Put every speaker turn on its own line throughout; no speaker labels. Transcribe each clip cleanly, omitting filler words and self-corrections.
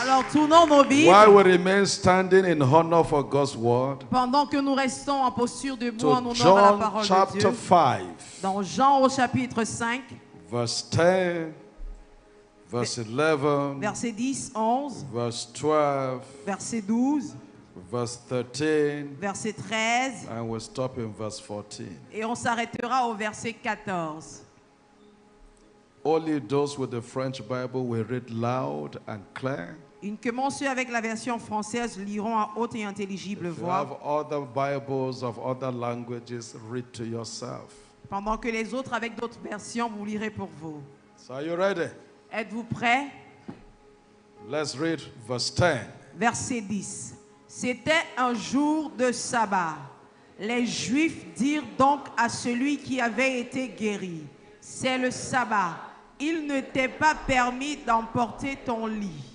Alors tournons nos Bibles.
While we remain standing in honor for God's word,
Pendant que nous restons en posture debout en
to
honneur à la
John
parole de
chapter
Dieu.
5,
Dans Jean au chapitre 5,
verse 10, verse 11,
verset 10, 11,
verse 12,
verset 12,
verse 13,
verset 13,
and we'll stop in verse 14.
et on s'arrêtera au verset 14.
Only those with the French Bible will read loud and clear.
Uniquement ceux avec la version française liront à haute et intelligible
If you have
voix,
other Bibles of other languages, read to yourself.
pendant que les autres avec d'autres versions vous lirez pour vous.
So are you ready?
Êtes-vous prêts?
Let's read verse 10.
Verset 10. C'était un jour de sabbat. Les Juifs dirent donc à celui qui avait été guéri, c'est le sabbat. Il ne t'est pas permis d'emporter ton lit.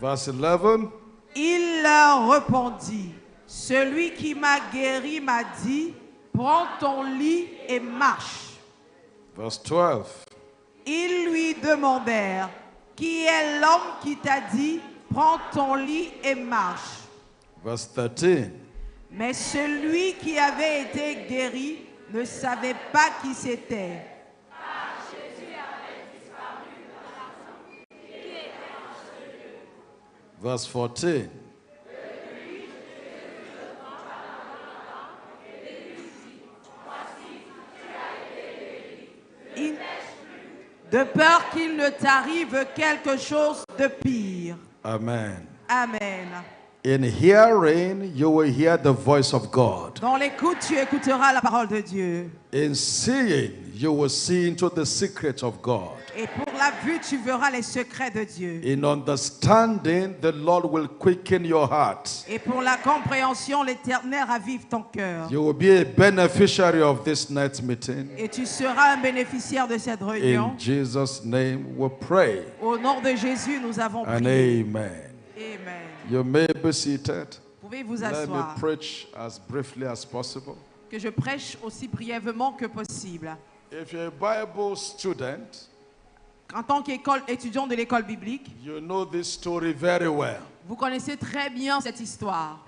Verse 11.
Il leur répondit, celui qui m'a guéri m'a dit, prends ton lit et marche.
Verse 12.
Ils lui demandèrent, qui est l'homme qui t'a dit, prends ton lit et marche?
Verse 13.
Mais celui qui avait été guéri ne savait pas qui c'était.
Verse 14.
De peur qu'il ne t'arrive quelque chose de pire.
Amen.
Amen.
In hearing, you will hear the voice of God.
Dans l'écoute, tu écouteras la parole de Dieu.
In seeing, you will see into the secrets of God.
Et pour la vue, tu verras les secrets de Dieu.
In understanding, the Lord will quicken your heart.
Et pour la compréhension, l'Éternel ravive ton cœur.
You will be a beneficiary of this night's meeting.
Et tu seras un bénéficiaire de cette réunion.
In Jesus' name we pray.
Au nom de Jésus, nous avons
And
prié.
amen.
Amen.
You may be seated.
Pouvez vous
Let me
asseoir.
preach as briefly as possible.
Que je prêche aussi brièvement que possible.
If you're a Bible student,
En tant qu'étudiant de l'école biblique,
you know this story very well.
vous connaissez très bien cette histoire.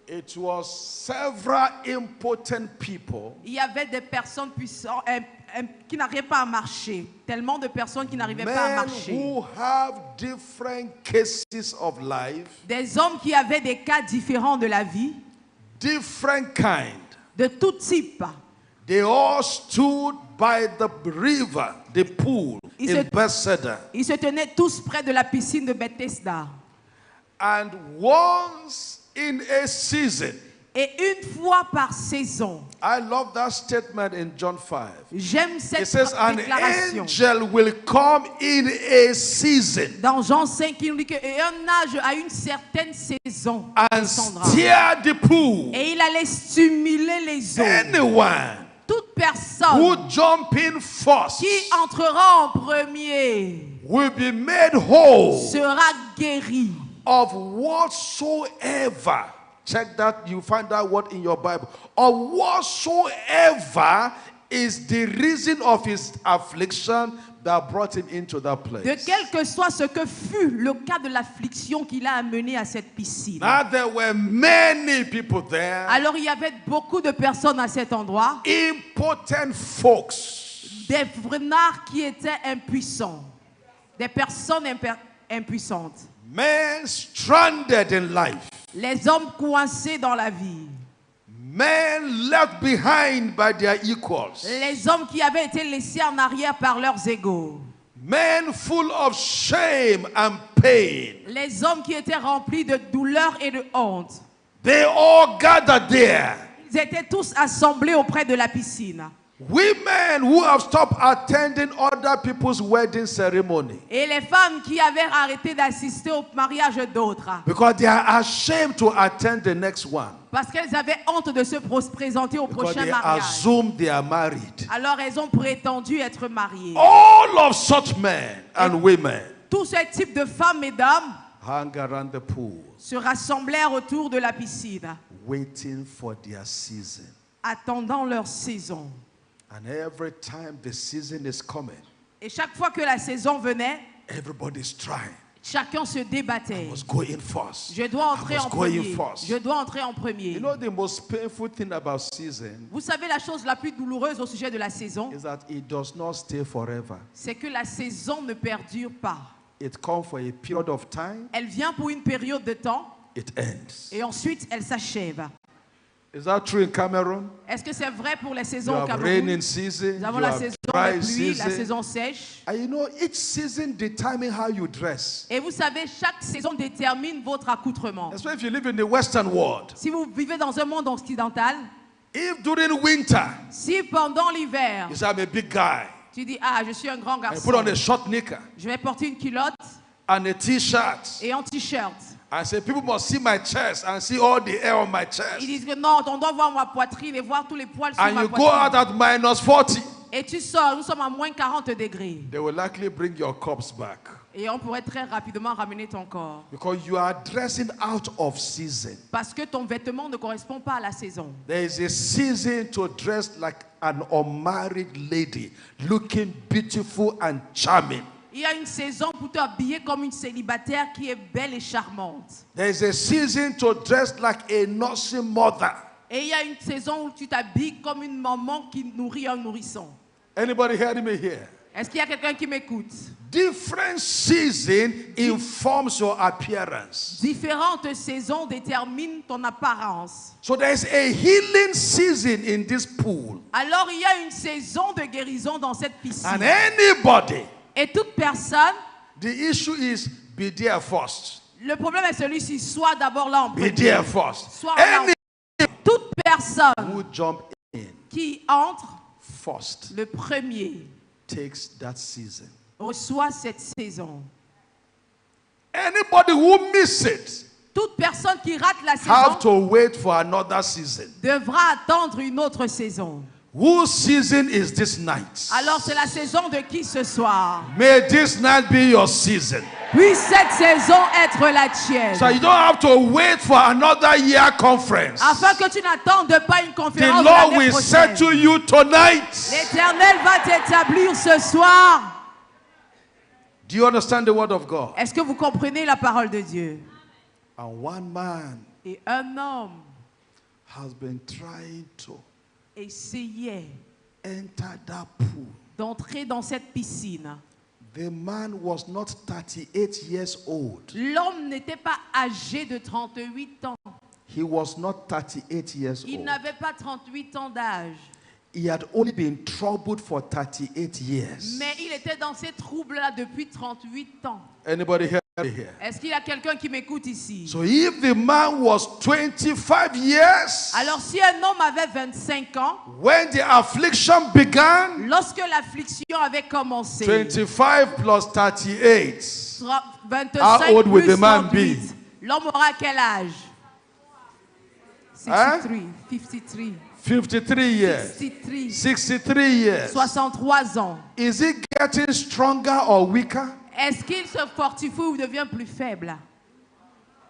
It was several impotent people
Il y avait des personnes puissantes qui n'arrivaient pas à marcher. Tellement de personnes qui n'arrivaient pas à
men
marcher.
who have different cases of life,
Des hommes qui avaient des cas différents de la vie,
different kind.
de tout type.
They all stood by the river, the pool in Bethesda.
Ils se tenaient tous près de la piscine de Bethesda.
And once in a season,
Et une fois par saison,
I love that statement in John 5.
j'aime
It
cette
says an
déclaration.
angel will come in a season
Dans Jean 5, il nous dit qu'un âge à une certaine saison
and
descendra.
stir the pool.
Et il allait stimuler les eaux.
Anyone
Toute personne
who jump in first
qui entrera en premier
will be made whole
sera guéri.
of whatsoever. Check that, you find that word in your Bible. Of whatsoever is the reason of his affliction that brought him into that
De
place.
quel que soit ce que fut le cas de l'affliction qui l'a amené à cette piscine.
Now there were many people there,
Alors il y avait beaucoup de personnes à cet endroit,
impotent folks.
des renards qui étaient impuissants, des personnes impuissantes,
Men stranded in life.
les hommes coincés dans la vie,
Men left behind by their equals.
les hommes qui avaient été laissés en arrière par leurs égaux,
Men full of shame and pain.
les hommes qui étaient remplis de douleur et de honte.
They all gathered there.
Ils étaient tous assemblés auprès de la piscine.
Women who have stopped attending other people's wedding ceremony
Et les femmes qui avaient arrêté d'assister au mariage d'autres,
because they are ashamed to attend the next one.
parce qu'elles avaient honte de se présenter au
Because
prochain
they
mariage.
assume they are married.
Alors elles ont prétendu être mariées.
All of such men and women
Tous ces types de femmes et d'hommes
hang around the pool,
se rassemblèrent autour de la piscine,
waiting for their season.
attendant leur saison.
And every time the season is coming,
Et chaque fois que la saison venait,
everybody's trying.
Chacun se débattait.
I must go in first.
Je dois entrer
I
en
must go in
premier.
first.
Je dois entrer en premier.
You know the most painful thing about season
Vous savez la chose la plus douloureuse au sujet de la saison,
is that it does not stay forever.
c'est que la saison ne perdure pas.
It comes for a period of time,
Elle vient pour une période de temps
it ends.
et ensuite elle s'achève.
Is that true in Cameroon?
Est-ce que c'est vrai pour les
You
saisons au
have
Cameroun?
raining season,
Nous avons
you
la
have
saison
dry
de pluie, la
season.
saison sèche.
And you know, each season determines how you dress.
Et vous savez, chaque saison détermine votre accoutrement.
That's why if you live in the Western world,
Si vous vivez dans un monde occidental,
if during winter,
si pendant l'hiver,
you say, I'm a big guy,
tu dis, ah, je suis un grand
and you put on
garçon,
a short knicker
je vais porter une culotte
and a t-shirt,
et un t-shirt.
and say, people must see my chest and see all the hair on my
Ils
chest.
disent que non, on doit voir ma poitrine et voir tous les poils sur
And
ma
you go out
poitrine.
at minus 40.
Et tu sors, nous sommes à moins 40 degrés.
They will likely bring your corpse back.
Et on pourrait très rapidement ramener ton corps.
Because you are dressing out of season.
Parce que ton vêtement ne correspond pas à la saison.
There is a season to dress like an unmarried lady, looking beautiful and charming.
Il y a une saison pour t'habiller comme une célibataire qui est belle et charmante.
There is a season to dress like a nursing mother.
Et il y a une saison où tu t'habilles comme une maman qui nourrit un nourrisson.
Anybody hearing me here?
Est-ce qu'il y a quelqu'un qui m'écoute?
Different season informs your appearance.
Différentes saisons déterminent ton apparence.
So there is a healing season in this pool.
Alors il y a une saison de guérison dans cette piscine.
And anybody,
Et toute personne,
the issue is be there first.
le problème est celui-ci, sois d'abord là en
Be
premier.
there first.
Sois là en
Any
Toute personne
who jump in
qui entre
first
le premier
takes that season.
reçoit cette saison.
Anybody who miss it
Toute personne qui rate la
have
saison
to wait for another season.
devra attendre une autre saison.
Whose season is this night?
Alors c'est la saison de qui ce soir?
May this night be your season.
Puisse cette saison être la tienne.
So you don't have to wait for another year conference.
Afin que tu n'attendes pas une
The
conférence de
Lord
l'année
will
prochaine.
settle you tonight.
L'Éternel va t'établir ce soir.
Do you understand the word of God?
Est-ce que vous comprenez la parole de Dieu?
And one man
Et un homme
has been trying to
essayait
enter that pool.
d'entrer dans cette piscine.
The man was not 38 years old.
L'homme n'était pas âgé de 38 ans.
He was not 38 years
Il
old.
n'avait pas 38 ans d'âge.
He had only been troubled for 38 years.
Mais il était dans ces troubles-là depuis 38 ans.
Anybody here?
Est-ce qu'il y a quelqu'un qui m'écoute ici?
So if the man was 25 years,
Alors si un homme avait 25 ans,
when the affliction began,
lorsque l'affliction avait commencé,
25 plus 38.
25
How old will
plus
the man
38,
be?
l'homme aura quel âge? 63, 53,
53 years.
63,
63 years.
63 ans.
Is he getting stronger or weaker?
Est-ce qu'il se fortifie ou devient plus faible?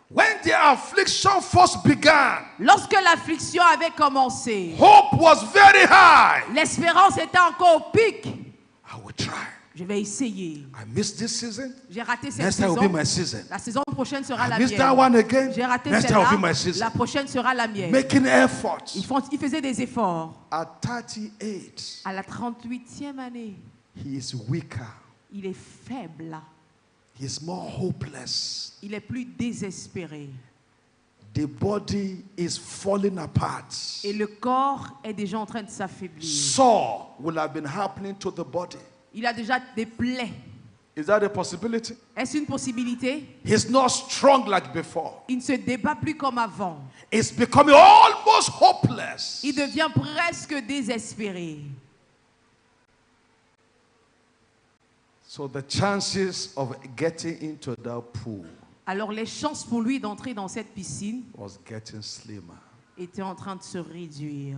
When the affliction first began,
Lorsque l'affliction avait commencé,
hope was very high.
l'espérance était encore au pic.
I will try.
Je vais essayer.
I missed this season.
J'ai raté cette
Next time will
saison.
be my season.
La saison prochaine sera la
I missed that
mienne.
one again.
J'ai raté
Next time will be
celle-là.
my season.
La prochaine sera la mienne.
Making efforts.
Ils faisaient des efforts.
At 38,
À la 38e année,
he is weaker.
il est faible.
He is more hopeless.
Il est plus désespéré.
The body is falling apart.
Et le corps est déjà en train de s'affaiblir.
Sore will have been happening to the body.
Il a déjà des plaies.
Is that a possibility?
Est-ce une possibilité?
He's not strong like before.
Il ne se débat plus comme avant.
It's becoming almost hopeless.
Il devient presque désespéré.
So the chances of getting into that pool
Alors les chances pour lui d'entrer dans cette piscine
was getting slimmer.
étaient en train de se réduire.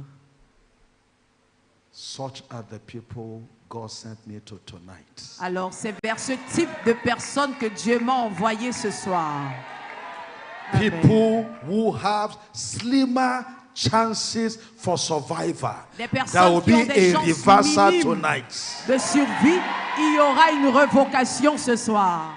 Such are the people God sent me to tonight.
Alors c'est vers ce type de personnes que Dieu m'a envoyé ce soir. Amen.
People who have slimmer chances for survival.
Des
There
personnes
will
qui ont
be
des
a
chances
reversal
minimes
tonight.
de survie. Il y aura une revocation ce soir.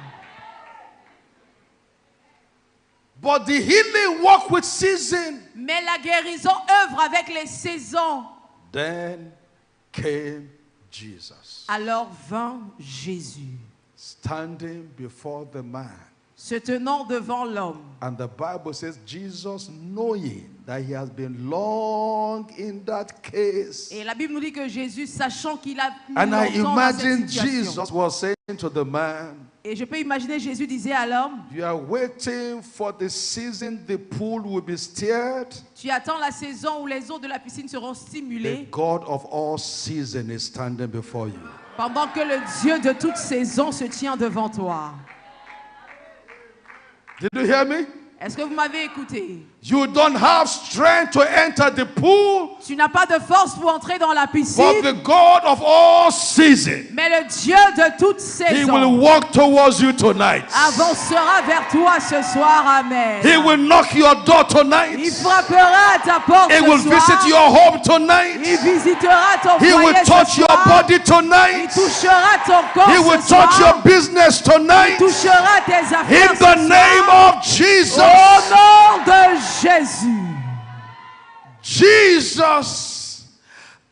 But the healing work with season.
Mais la guérison œuvre avec les saisons.
Then came Jesus,
Alors vint Jésus,
standing before the man.
se tenant devant l'homme.
And the Bible says, Jesus, knowing that he has been long in that case.
Et la Bible nous dit que Jésus, sachant qu'il a mis
And I
longtemps dans cette
imagine
situation.
Jesus was saying to the man,
Et je peux imaginer Jésus disait à l'homme,
you are waiting for the season the pool will be stirred.
tu attends la saison où les eaux de la piscine seront
The
stimulées,
God of all season is standing before you.
pendant que le Dieu de toute saison se tient devant toi.
Did you hear me?
Est-ce que vous m'avez écouté?
You don't have strength to enter the pool,
Tu n'as pas de force pour entrer dans la
but
piscine,
the God of all season,
mais le Dieu de toute
he will
saison
walk towards you tonight.
avancera vers toi ce soir. Amen.
He will knock your door
Il
tonight.
frappera à ta porte
He will
ce
visit
soir.
your home tonight.
Il visitera ton
He will
foyer
touch
ce
your
soir.
body
Il
tonight.
touchera ton corps
He will
ce
touch
soir.
your business
Il
tonight.
touchera tes affaires
In
ce
the name
soir.
of Jesus.
Au nom de Jésus.
Jesus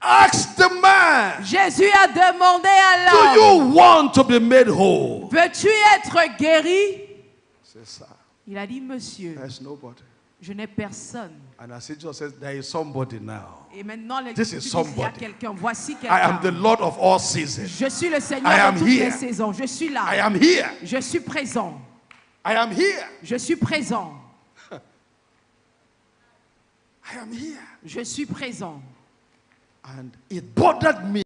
asked the man,
Jésus a demandé à
do
l'homme,
you want to be made whole?
veux-tu être guéri?
He said, sir,
Il a dit, monsieur,
there's nobody.
je n'ai personne.
And as Jesus says, there is somebody now.
Et maintenant,
This is
il y a
somebody.
quelqu'un. Voici
I am the
quelqu'un.
Lord of all seasons.
Je suis le
I
Seigneur
am
de toutes les
here.
saisons. Je suis
I
là.
am here.
Je suis présent.
I am here.
Je suis présent.
I am here.
Je suis présent.
And it bothered me.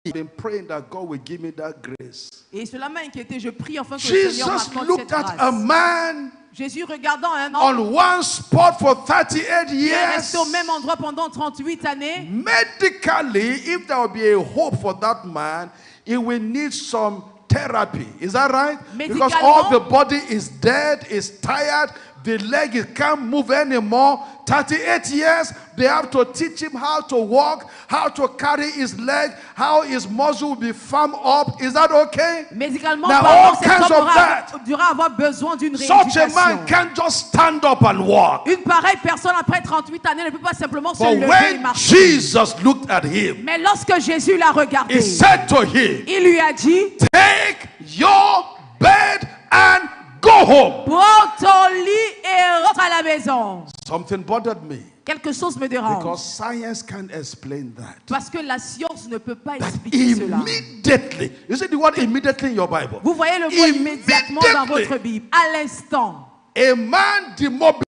I've been praying that God will give me that grace.
Et cela m'a inquiété. Je prie enfin que le Seigneur
Jesus
m'accorde
looked
cette
at a
grâce.
man
Jésus, regardant un homme
on one spot for 38
qui est
years.
resté au même endroit pendant 38 années.
Medically, if there will be a hope for that man, he will need some therapy. Is that right? Because all the body is dead, is tired, the leg it can't move anymore. 38 years, they have to teach him how to walk, how to carry his leg, how his muscle will be firm up. Is that okay?
Médicalement
Now,
parlant,
all
cet
kinds
homme
of that.
durera avoir besoin d'une
Such a man
rééducation.
can't just stand up and walk.
Une pareille personne, après 38 années, ne peut pas simplement se
But
lever et
when
marcher.
Jesus looked at him,
Mais lorsque Jésus l'a regardé,
he said to him,
il lui a dit,
take your bed and go home.
prends ton lit et rentre à la maison.
Something bothered me
Quelque chose me dérange.
because science can't explain that.
Parce que la science ne peut pas expliquer cela.
Immediately, you see the word immediately in your Bible.
Vous voyez le mot immédiatement dans votre Bible. À l'instant.
A man demobilized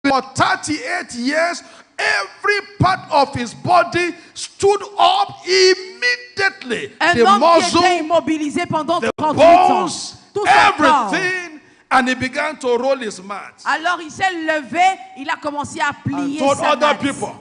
for 38 years, every part of his body stood up immediately.
Un
The
homme qui
muscle,
était immobilisé pendant
the
38 ans.
bones,
Tout son corps.
everything. And he began to roll his mat.
Alors il s'est levé, il a commencé à
And
plier
told
sa
other
mat.
people,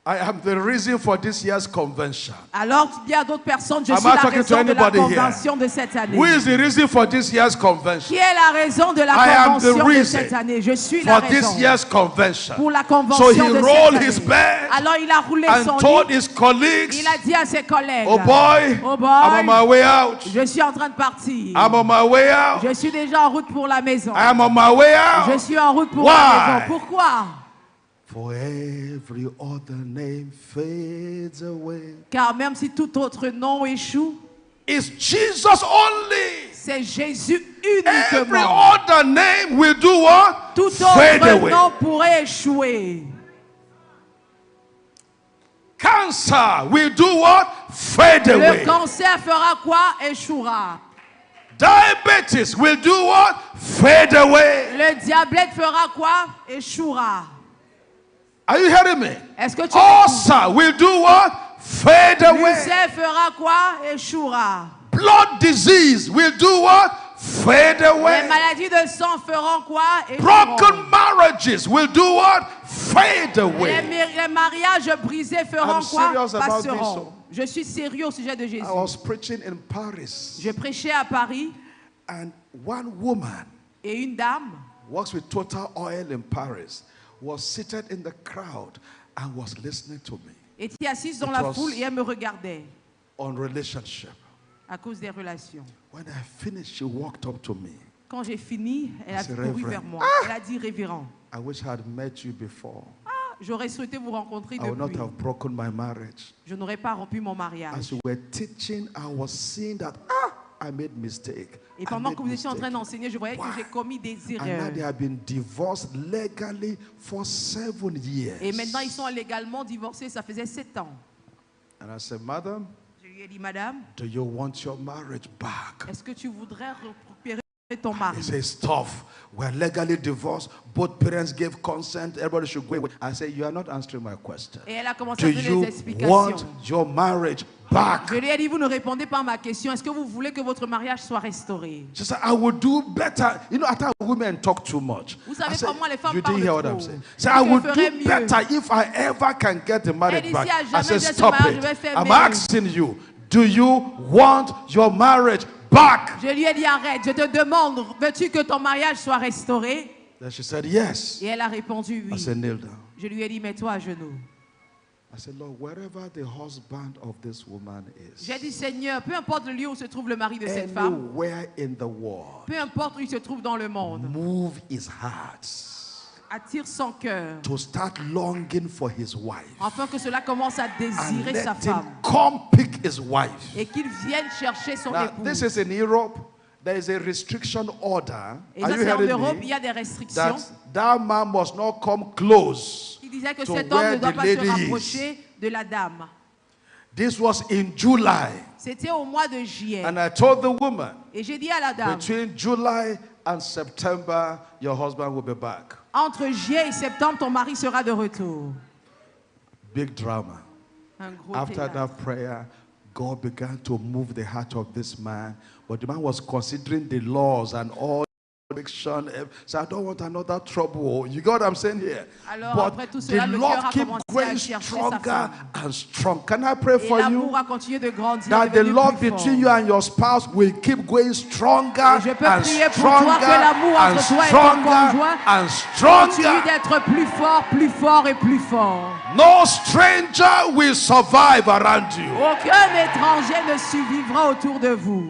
I am the reason for this year's convention.
Alors il y a d'autres personnes, je
Am
suis
I
la
talking to
raison de la
anybody here?
convention de cette année.
Who is the reason for this year's convention?
Qui est la raison de la
I am the
convention de
reason
cette année? Je suis la
For this
raison
year's convention.
pour la
So
convention
he
de
rolled
cette
his
année.
bed
Alors il a roulé
and
son
told
lit.
his colleagues,
Il a dit à ses collègues,
oh boy,
Oh boy,
I'm on my way out.
je suis en train de partir.
I'm on my way out.
Je suis déjà en route pour la maison.
I'm on my way
Je
out.
suis en route pour
Why?
la maison. Pourquoi?
For every other name fades away.
Car même si tout autre nom échoue,
It's Jesus only.
c'est Jésus
Every
uniquement.
other name will do what?
Tout
Fade
autre
away.
nom pourrait échouer.
Cancer will do what? Fade
Le
away.
cancer fera quoi? Échouera.
Diabetes will do what? Fade away.
Le diabète fera quoi? Échouera.
Are you hearing me?
Est-ce que tu m'écoutes?
Ulcer will do what? Fade away.
L'ulcère fera quoi? Échouera.
Blood disease will do what? Fade
Les
away.
maladies de sang feront quoi?
Broken
Échoueront.
marriages will do what? Fade
Les,
away.
les mariages brisés feront
I'm
quoi?
serious about this,
Passeront.
so.
Je suis sérieux au sujet de Jésus.
I was preaching in Paris,
Je prêchais à Paris
and one woman
et une dame
works with Total Oil in Paris was seated in the crowd and was listening to me
était assise dans
It
la
was-
foule et elle me regardait
on relationship.
à cause des relations.
When I finished, she walked up to me.
Quand j'ai fini, elle a
C'est
couru
révérend.
vers moi. Elle a dit révérend.
I wish I had met you before.
J'aurais souhaité vous rencontrer
I would not
depuis.
have broken my marriage.
Je n'aurais pas rompu mon
As
mariage.
you were teaching, I was seeing that I made mistake.
Et
I
pendant
made
que vous étiez en train
mistake.
d'enseigner, je voyais que j'ai commis des
And now
erreurs.
they have been divorced legally for 7 years.
Et maintenant, ils sont légalement divorcés. Ça faisait 7 ans.
And I said, Madam,
Je lui ai dit, madame,
do you want your marriage back?
est-ce que tu voudrais récupérer ton
He
mari?
says, tough. We're legally divorced. Both parents gave consent. Everybody should go away. I said, you are not answering my question.
Et elle a commencé
Do
à donner
you
des explications.
want your marriage back?
Je lui ai dit, vous ne répondez pas à ma question. Est-ce que vous voulez que votre mariage soit restauré?
She said, I will do better. You know, at times women talk too much.
Vous savez
I said,
comment les femmes
you didn't
parlent
hear what
trop.
I'm saying.
Je
Say, I
dis que
will
je ferai
do
mieux.
better if I ever can get the marriage
Elle dit,
back.
si à
I
jamais
said,
j'ai ce
stop
mariage,
it.
je vais faire
I'm
mieux.
asking you, do you want your marriage back?
Je lui ai dit, arrête, je te demande, veux-tu que ton mariage soit restauré?
Then she said, yes.
Et elle a répondu
I
oui.
said, kneel down.
Je lui ai dit, mets-toi à genoux.
I said, Lord, wherever the husband of this woman is,
J'ai dit, Seigneur, peu importe le lieu où se trouve le mari de cette femme,
anywhere in the world,
peu importe où il se trouve dans le monde,
move his heart
attire son cœur,
to start longing for his wife.
afin que cela commence à
And
désirer sa
let him
femme
come pick his wife.
et qu'il vienne chercher son
Now,
époux.
this is in Europe. There is a restriction order.
Et
Are
ça,
you
c'est en
hearing
Europe, il
me?
y a des restrictions.
That man must not come close.
Il disait que
to
cet homme
where
ne doit
the
pas se
lady is.
rapprocher de la dame.
This was in July.
C'était au mois de juillet.
And I told the woman,
Et j'ai dit à la dame,
between July and September, your husband will be back.
entre juillet et septembre, ton mari sera de retour.
Big drama.
Un gros
After
théâtre.
that prayer, God began to move the heart of this man. But the man was considering the laws and all. So I don't want another trouble. You got what I'm saying here?
Alors,
But
après tout
the
cela, le cœur
love
a
keep
commencé à
growing
chercher sa
stronger
femme.
and strong. Can I pray
Et
for you?
l'amour a continué de grandir.
That the
devenu
love
plus
between
fort.
you and your spouse will keep going stronger
Et je peux
and
prier pour toi
stronger
que l'amour
and
entre toi et ton
stronger
conjoint
and
continue
stronger.
d'être plus fort et plus fort.
No stranger will survive around you.
Aucun étranger ne survivra autour de vous.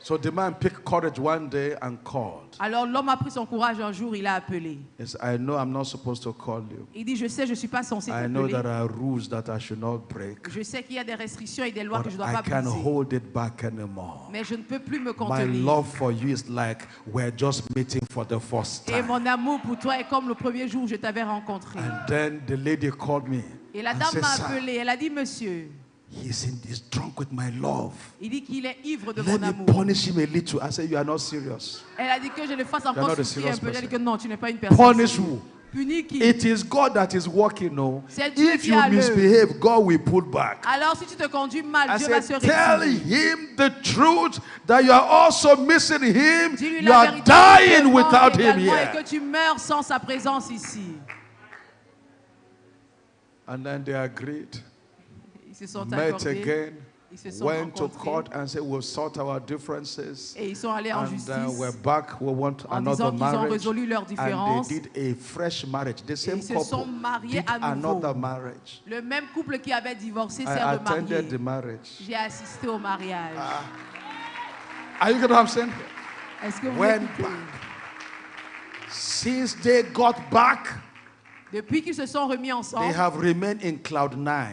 So the man picked courage one day and called.
Alors l'homme a pris son courage un jour, il a appelé.
He said, I know I'm not supposed to call you.
Il dit, je sais, je ne suis pas censé
I know
t'appeler.
there are rules that I should not break.
Je sais qu'il y a des restrictions et des lois que je
But
ne dois
I
pas
can't
briser.
hold it back anymore.
Mais je ne peux plus me
My
contenir.
love for you is like we're just meeting for the first
Et
time.
mon amour pour toi est comme le premier jour où je t'avais rencontré.
And then the lady called me.
Et la
and
dame
said,
m'a
"Sir,
appelé. Elle a dit, monsieur,
he's drunk with my love.
il dit qu'il est ivre de
Let
mon
me
amour.
punish him a little." I said, you are not serious.
Elle a dit que je le fasse
You're
encore
not a
souffrir un
serious
peu. J'ai dit que
person.
non, tu n'es pas une personne.
Punish
sérieuse.
who?
Punis qui?
It is God that is working, no?
C'est Dieu
If
qui
you
a le-
misbehave, God will pull back.
Alors si tu te conduis mal,
I
Dieu va se
said, tell
rectifier.
him the truth that you are also missing him.
Dis-lui
You
la
are
vérité
dying
également,
without him
également, et
here.
que tu meurs sans sa présence ici.
And then they agreed,
Ils se sont
met
accordés.
again,
Ils se sont
went to
rencontrés.
court and said, we'll sort our differences.
Et ils sont allés en
And
justice
we're back, we want
en
another
disant qu'ils ont
marriage.
résolu leurs
And
différences.
they did a fresh marriage. The same
ils se
couple
sont mariés
did
à nouveau.
another marriage.
Le même couple qui avait divorcé
I
s'est remarié.
attended the marriage.
J'ai assisté au mariage.
Are you getting what I'm saying?
Est-ce que vous
Went
écoutez?
back. Since they got back,
Depuis qu'ils se sont remis
they
ensemble,
have remained in cloud 9.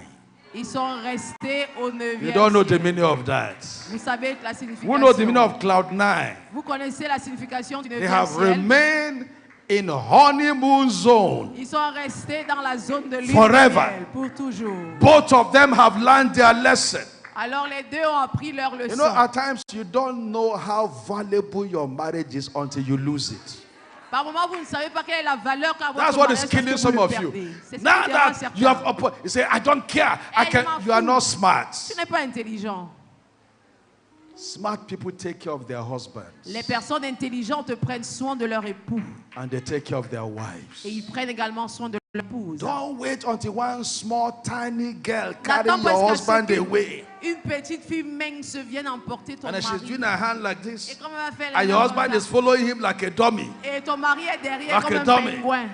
ils sont restés au 9e
You don't know the
ciel.
meaning of that.
Vous savez la
Who knows the meaning
signification.
of cloud 9?
Vous connaissez la signification du
They
9e
have
ciel.
remained in honeymoon zone.
Ils sont restés dans la zone de lune
Forever.
de miel pour toujours.
Both of them have learned their lesson.
Alors les deux ont appris leur
You
leçon.
know, at times you don't know how valuable your marriage is until you lose it.
Par moment, vous ne savez pas quelle est la valeur qu'a votre
That's what
mariage
is
parce que
killing
vous
some
le
of
perdez.
you.
C'est ce
Now
qui dérange
that you have,
certains.
you say, I don't care.
Eh, m'en
You are
fous.
not smart.
Tu n'es pas intelligent.
Smart people take care of their husbands
Les personnes intelligentes prennent soin de leur époux
and they take care of their wives.
et ils prennent également soin de leur épouse.
Don't wait until one small tiny girl carry
N'attends pas
your
jusqu'à ce
husband
qu'une-
away.
Une petite fille mince vienne emporter ton
And then she's
mari.
doing her hand like
Et
this.
comme elle va faire les
And your
mains
husband
comme
is following him like a dummy.
ça. Et ton mari est derrière
Like
comme
a
un
dummy.
pingouin.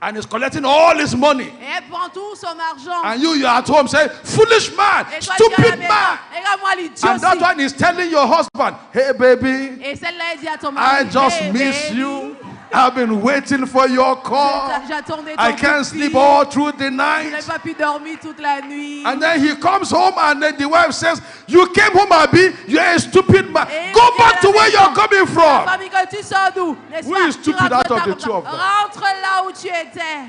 And he's collecting all his money.
Et elle prend tout son argent.
And you're at home saying, foolish man,
Et toi, tu es à la
stupid
maison.
man.
Regarde-moi l'idiot.
And that one is telling your husband, hey baby,
Et celle-là, elle dit à ton mari,
I just
hey,
miss
baby,
you. I've been waiting for your call.
J'attendais
I
ton
can't
coup de
sleep
fil.
all through the
Je n'ai
night.
pas pu dormir toute la nuit.
And then he comes home and then the wife says, you came home, Abi, you're a stupid man.
Et
Go
il dit à
back
la
to where
maison,
you're coming from.
Famille, que tu sors d'où? N'est-ce
Who
pas?
is
Tu
stupid
rentres
out of
là
the two of them?
Rentre là où tu étais.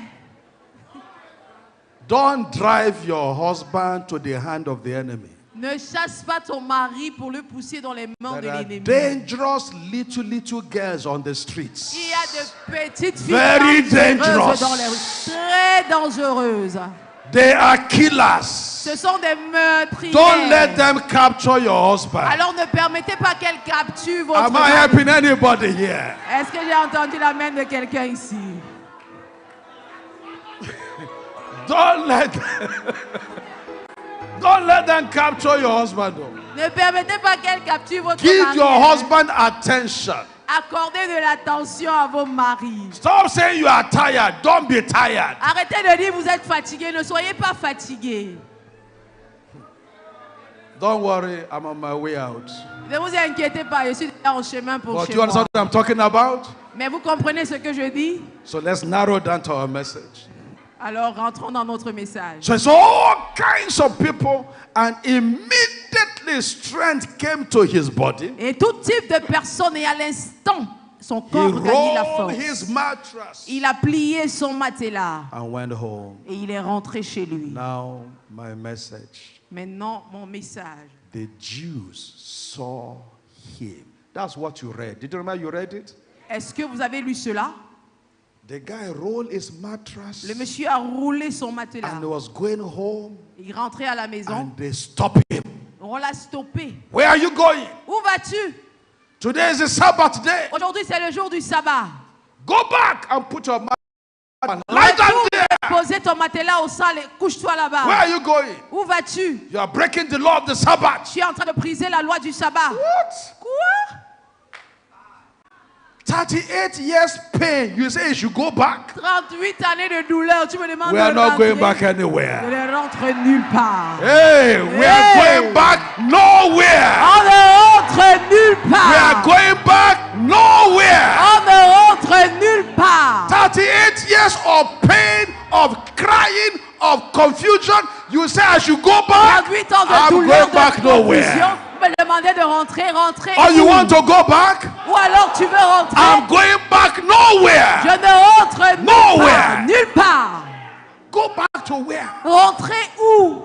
Don't drive your husband to the hand of the enemy.
Ne chasse pas ton mari pour le pousser dans les mains de
There are
l'ennemi.
dangerous little girls on the streets.
Il y a de petites filles
Very
dangereuses
dangerous.
dans les rues. Très dangereuses.
They are killers.
Ce sont des meurtrières.
Don't let them capture your husband.
Alors ne permettez pas qu'elles capturent votre
Am I
mari.
helping anybody here?
Est-ce que j'ai entendu la main de quelqu'un ici?
Don't let them capture your husband. Though.
Ne permettez pas qu'elles capturent votre
Give
mari.
your husband attention.
Accordez de l'attention à vos maris.
Stop saying you are tired. Don't be tired.
Arrêtez de dire vous êtes fatigué. Ne soyez pas fatigué.
Don't worry, I'm on my way out.
Ne vous inquiétez pas. Je suis déjà en chemin pour
But
chez
do you understand
moi.
what I'm talking about?
Mais vous comprenez ce que je dis?
So let's narrow down to our message.
Alors rentrons dans notre message.
So it's all kinds of people, and immediately strength came to his body.
Et tout type de personnes, et à l'instant, son
He
corps gagnait la
rolled
force.
his mattress
Il a plié son matelas
and went home.
et il est rentré chez lui.
Now my message.
Maintenant, mon message.
The Jews saw him. That's what you read. Did you remember you read it?
Est-ce que vous avez lu cela?
The guy rolled his mattress
Le monsieur a roulé son matelas.
and he was going home,
Il rentrait à la maison.
and they stopped him.
On l'a stoppé.
Where are you going?
Où vas-tu?
Today is a Sabbath day.
Aujourd'hui, c'est le jour du sabbat.
Go back and put your mattress and lie down there.
Posez ton matelas au sol et couche-toi
Where
là-bas.
are you going?
Où vas-tu?
You are breaking the law of the Sabbath.
Tu es en train de briser la loi du sabbat.
What?
Quoi?
38 years pain. You say you should go back?
38 années de douleur. Tu me demandes
We
de
are not
rentrer.
going back
Je
anywhere.
ne rentre nulle part.
Hey, we are
Hey.
going back nowhere.
On ne rentre nulle
We are
part.
going back nowhere.
On ne rentre nulle part.
38 years of pain, of crying, of confusion. You say I should go back?
38 ans de
I'm
douleur,
going
de
back
confusion.
nowhere.
Tu me demandais de rentrer.
Or you
où?
want to go back?
Ou alors tu veux rentrer?
I'm going back
Je
nowhere.
ne rentre nulle
Nowhere.
part. Nulle part.
Go back to where?
Rentrer où?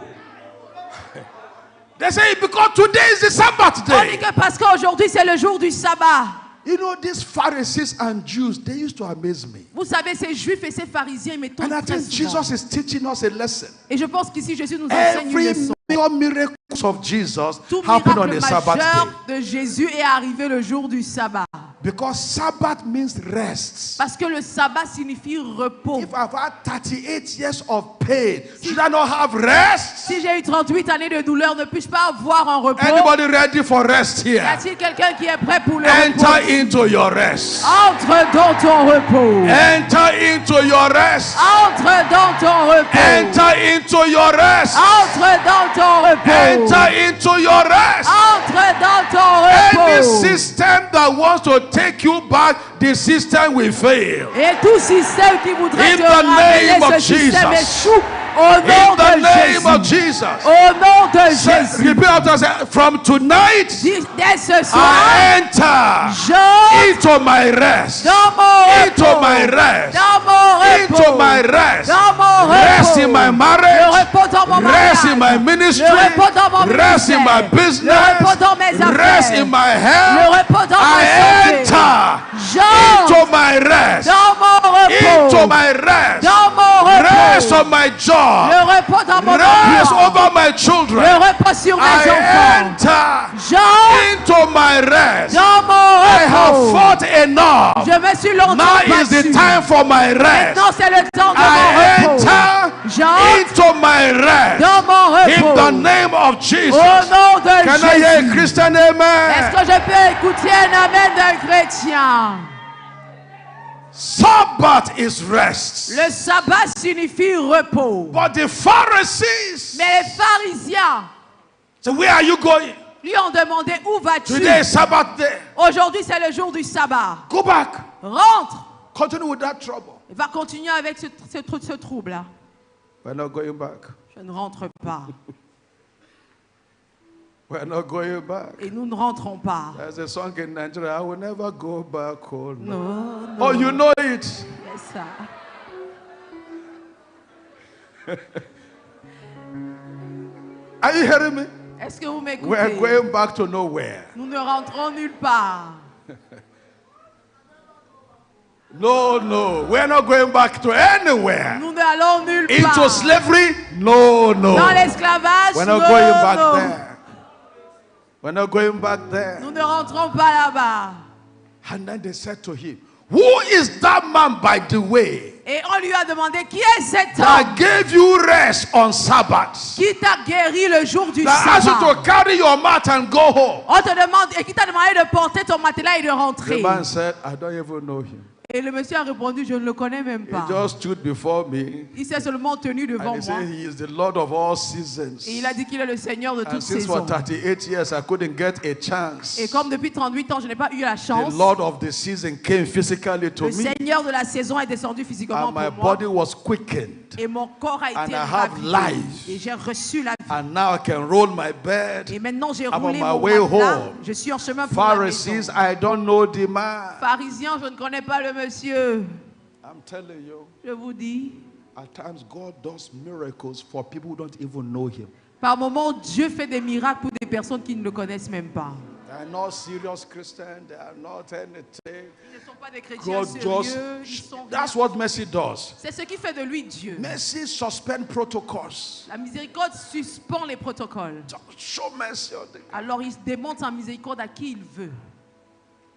They say because today is the Sabbath
On dit
day.
que parce qu'aujourd'hui c'est le jour du sabbat.
You know, these Pharisees and Jews, they used to amaze me.
Vous savez, ces juifs et ces pharisiens ils m'étonnent
And I
très
think
souvent.
Jesus is teaching us a lesson.
Et je pense qu'ici Jésus nous enseigne une
Every
leçon.
major miracle of Jesus
Tout
happened on
miracle
the Sabbath
majeur
day.
de Jésus est arrivé le jour du sabbat.
Because Sabbath means rest.
Parce que le sabbat signifie repos.
If I've had 38 years of pain, should I not have rest?
Si j'ai eu 38 années de douleur, ne puis-je pas avoir un repos?
Anybody ready for rest
Y
here?
a-t-il quelqu'un qui est prêt pour le
Enter
repos?
into your rest.
Entre dans ton repos.
Enter into your rest.
Entre dans ton repos.
Enter into your rest.
Entre dans ton repos.
Enter into your rest.
Entre dans ton
Any
repos.
system that wants to take you back, the system will fail.
Et tout système qui voudrait
In
te
the
ramener
name
ce
of
système
Jesus.
échoue au nom
In the
de
name of
Jésus.
Jesus.
Au nom de
Say-
Jésus.
Repeat after say, from tonight,
Dès ce soir,
I enter
j'entre
into my rest.
dans mon
Into
repos.
my rest.
Dans mon repos.
Into my rest.
Dans mon
Rest
repos.
in my
Le
marriage.
repos dans mon
Rest in
mariage.
my ministry.
Le repos dans mon
Rest in my
ministère.
business.
Le repos dans mes affaires.
Rest in my
Le
health.
repos dans ma
I
santé.
enter
J'entre
into my rest.
dans mon repos.
Into my rest.
Dans mon
Rest
repos.
on my job.
Le repos dans mon
Rest
emploi.
over my
Le
children.
repos sur mes
I
enfants.
enter
J'entre
into my rest.
dans mon
I have
repos.
fought enough.
Je me suis longtemps
Now is the
battu.
time for my rest.
Maintenant c'est le temps de
I
mon repos.
enter
J'entre
into my rest.
dans mon
In
repos.
the name of Jesus.
Au nom de
Can I hear a
Jésus.
Christian
Est-ce
amen?
que je peux écouter un amen d'un chrétien?
Sabbath is rest.
Le sabbat signifie repos.
But the Pharisees,
Mais les pharisiens
so where are you going?
lui ont demandé où vas-tu?
Today is Sabbath day.
Aujourd'hui c'est le jour du sabbat.
Go back.
Rentre.
Continue with that trouble.
Il va continuer avec ce trouble-là.
We're not going back.
Je ne rentre pas.
We're not going back.
Et nous ne rentrons pas.
There's a song in Nigeria, I will never go back home.
Non, non.
Oh, you know it.
C'est ça.
Are you hearing me?
Est-ce que vous
We're
m'écoutez?
going back to nowhere.
Nous ne rentrons nulle part.
No, no. We're not going back to anywhere.
Nous n'allons nulle
Into
part.
slavery? No, no.
Dans l'esclavage,
We're not
non,
going back
non.
there. We're not going back there.
Nous ne rentrons pas là-bas.
And then they said to him, who is that man, by the way,
Et on lui a demandé, qui est cet homme
that gave you rest on Sabbath?
qui t'a guéri le jour du
That asked you
sabbat?
to carry your mat and go home.
On te demande, et qui t'a demandé de porter ton matelas et de
The
rentrer.
man said, I don't even know him.
Et le monsieur a répondu, je ne le connais même
He
pas.
just stood before me.
Il s'est seulement tenu devant
And he
moi.
said he is the Lord of all seasons.
Et il a dit qu'il est le Seigneur de
And
toutes
since for
saisons.
38 years I couldn't get a chance,
Et comme depuis 38 ans, je n'ai pas eu la
the
chance,
Lord of the season came physically to
le
me,
Seigneur de la saison est descendu physiquement
and my
pour moi.
body was quickened,
Et mon corps a
and
été
I have
ravivé.
life.
Et j'ai reçu la vie.
and now I can roll my bed.
Et maintenant, j'ai
I'm on
roulé
my
mon
way
matelas.
home.
Je suis en chemin pour la
Pharisees,
maison.
I don't know the man.
Pharisiens, je ne connais pas le monsieur.
I'm telling you,
Je vous dis,
at times God does miracles for people who don't even know him.
par moments, Dieu fait des miracles pour des personnes qui ne le connaissent même pas.
They are not serious Christians, they are not anything.
Ils ne sont pas des chrétiens
God
sérieux. Ils
just,
sont
that's
rien.
what mercy does.
C'est ce qui fait de lui Dieu.
Mercy suspend protocols.
La miséricorde suspend les protocoles.
Show mercy on the.
Alors il démontre sa miséricorde à qui il veut.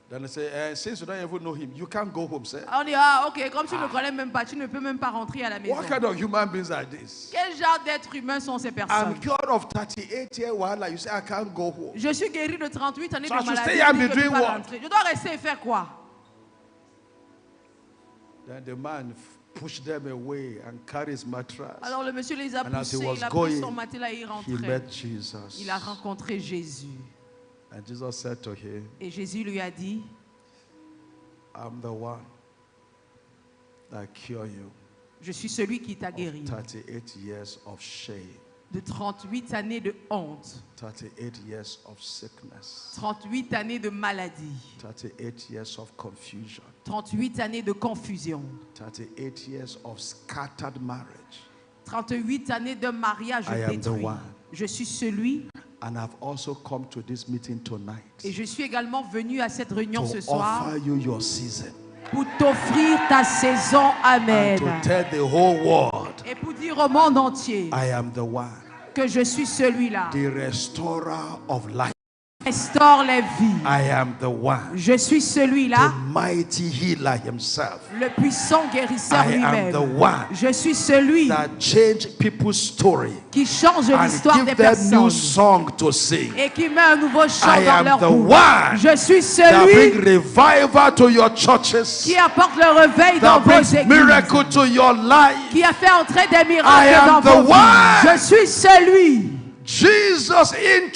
Then they say, since you don't even know him, you can't go home, sir.
On dit, ah ok, comme tu ne le connais même pas, tu ne peux même pas rentrer à la maison.
What kind of human beings are these?
Quel genre d'êtres humains sont ces personnes?
I'm cured of 38 years, like you say, I can't go home.
Je suis guéri de 38 années
So
de
I should
maladie.
stay and
je
be
dis que je
doing
peux pas
what?
rentrer. Je dois rester et faire quoi?
Then the man pushed them away and carried his mattress.
Alors le monsieur les a
And as he
poussés,
was
il a pris
going,
son matelas et il
He
rentrait.
met Jesus.
Il a rencontré Jésus.
And Jesus said to him,
Et Jésus lui a dit,
I'm the one that cure you.
je suis celui qui t'a guéri
38 years of shame,
de 38 années de honte,
38 years of sickness,
38 années de maladie,
38 years of confusion,
38 années de confusion,
38 years of scattered marriage.
38 années de mariage
I am the
détruit.
one.
Je suis celui,
And I've also come to this meeting tonight
et je suis également venu à cette réunion ce
to
soir
offer you your season
pour t'offrir ta saison. Amen.
and to tell the whole world,
Et pour dire au monde entier
I am the one,
que je suis celui-là.
the restorer of life.
Restaure les vies.
I am the one,
Je suis
the
celui-là,
mighty healer himself.
le puissant guérisseur
I am the
lui-même.
one
Je suis celui
that changed people's story
qui change
and
l'histoire des
give them new
personnes
song to sing.
et qui met un nouveau chant
I
dans
am
leur
the
bouche.
one
Je suis
that bring
celui
revival to your churches,
qui apporte le réveil dans
that
vos
brings
églises,
miracle to your life.
qui a fait entrer des
I
miracles
am
dans
the
vos
one.
vies. Je suis celui.
Jesus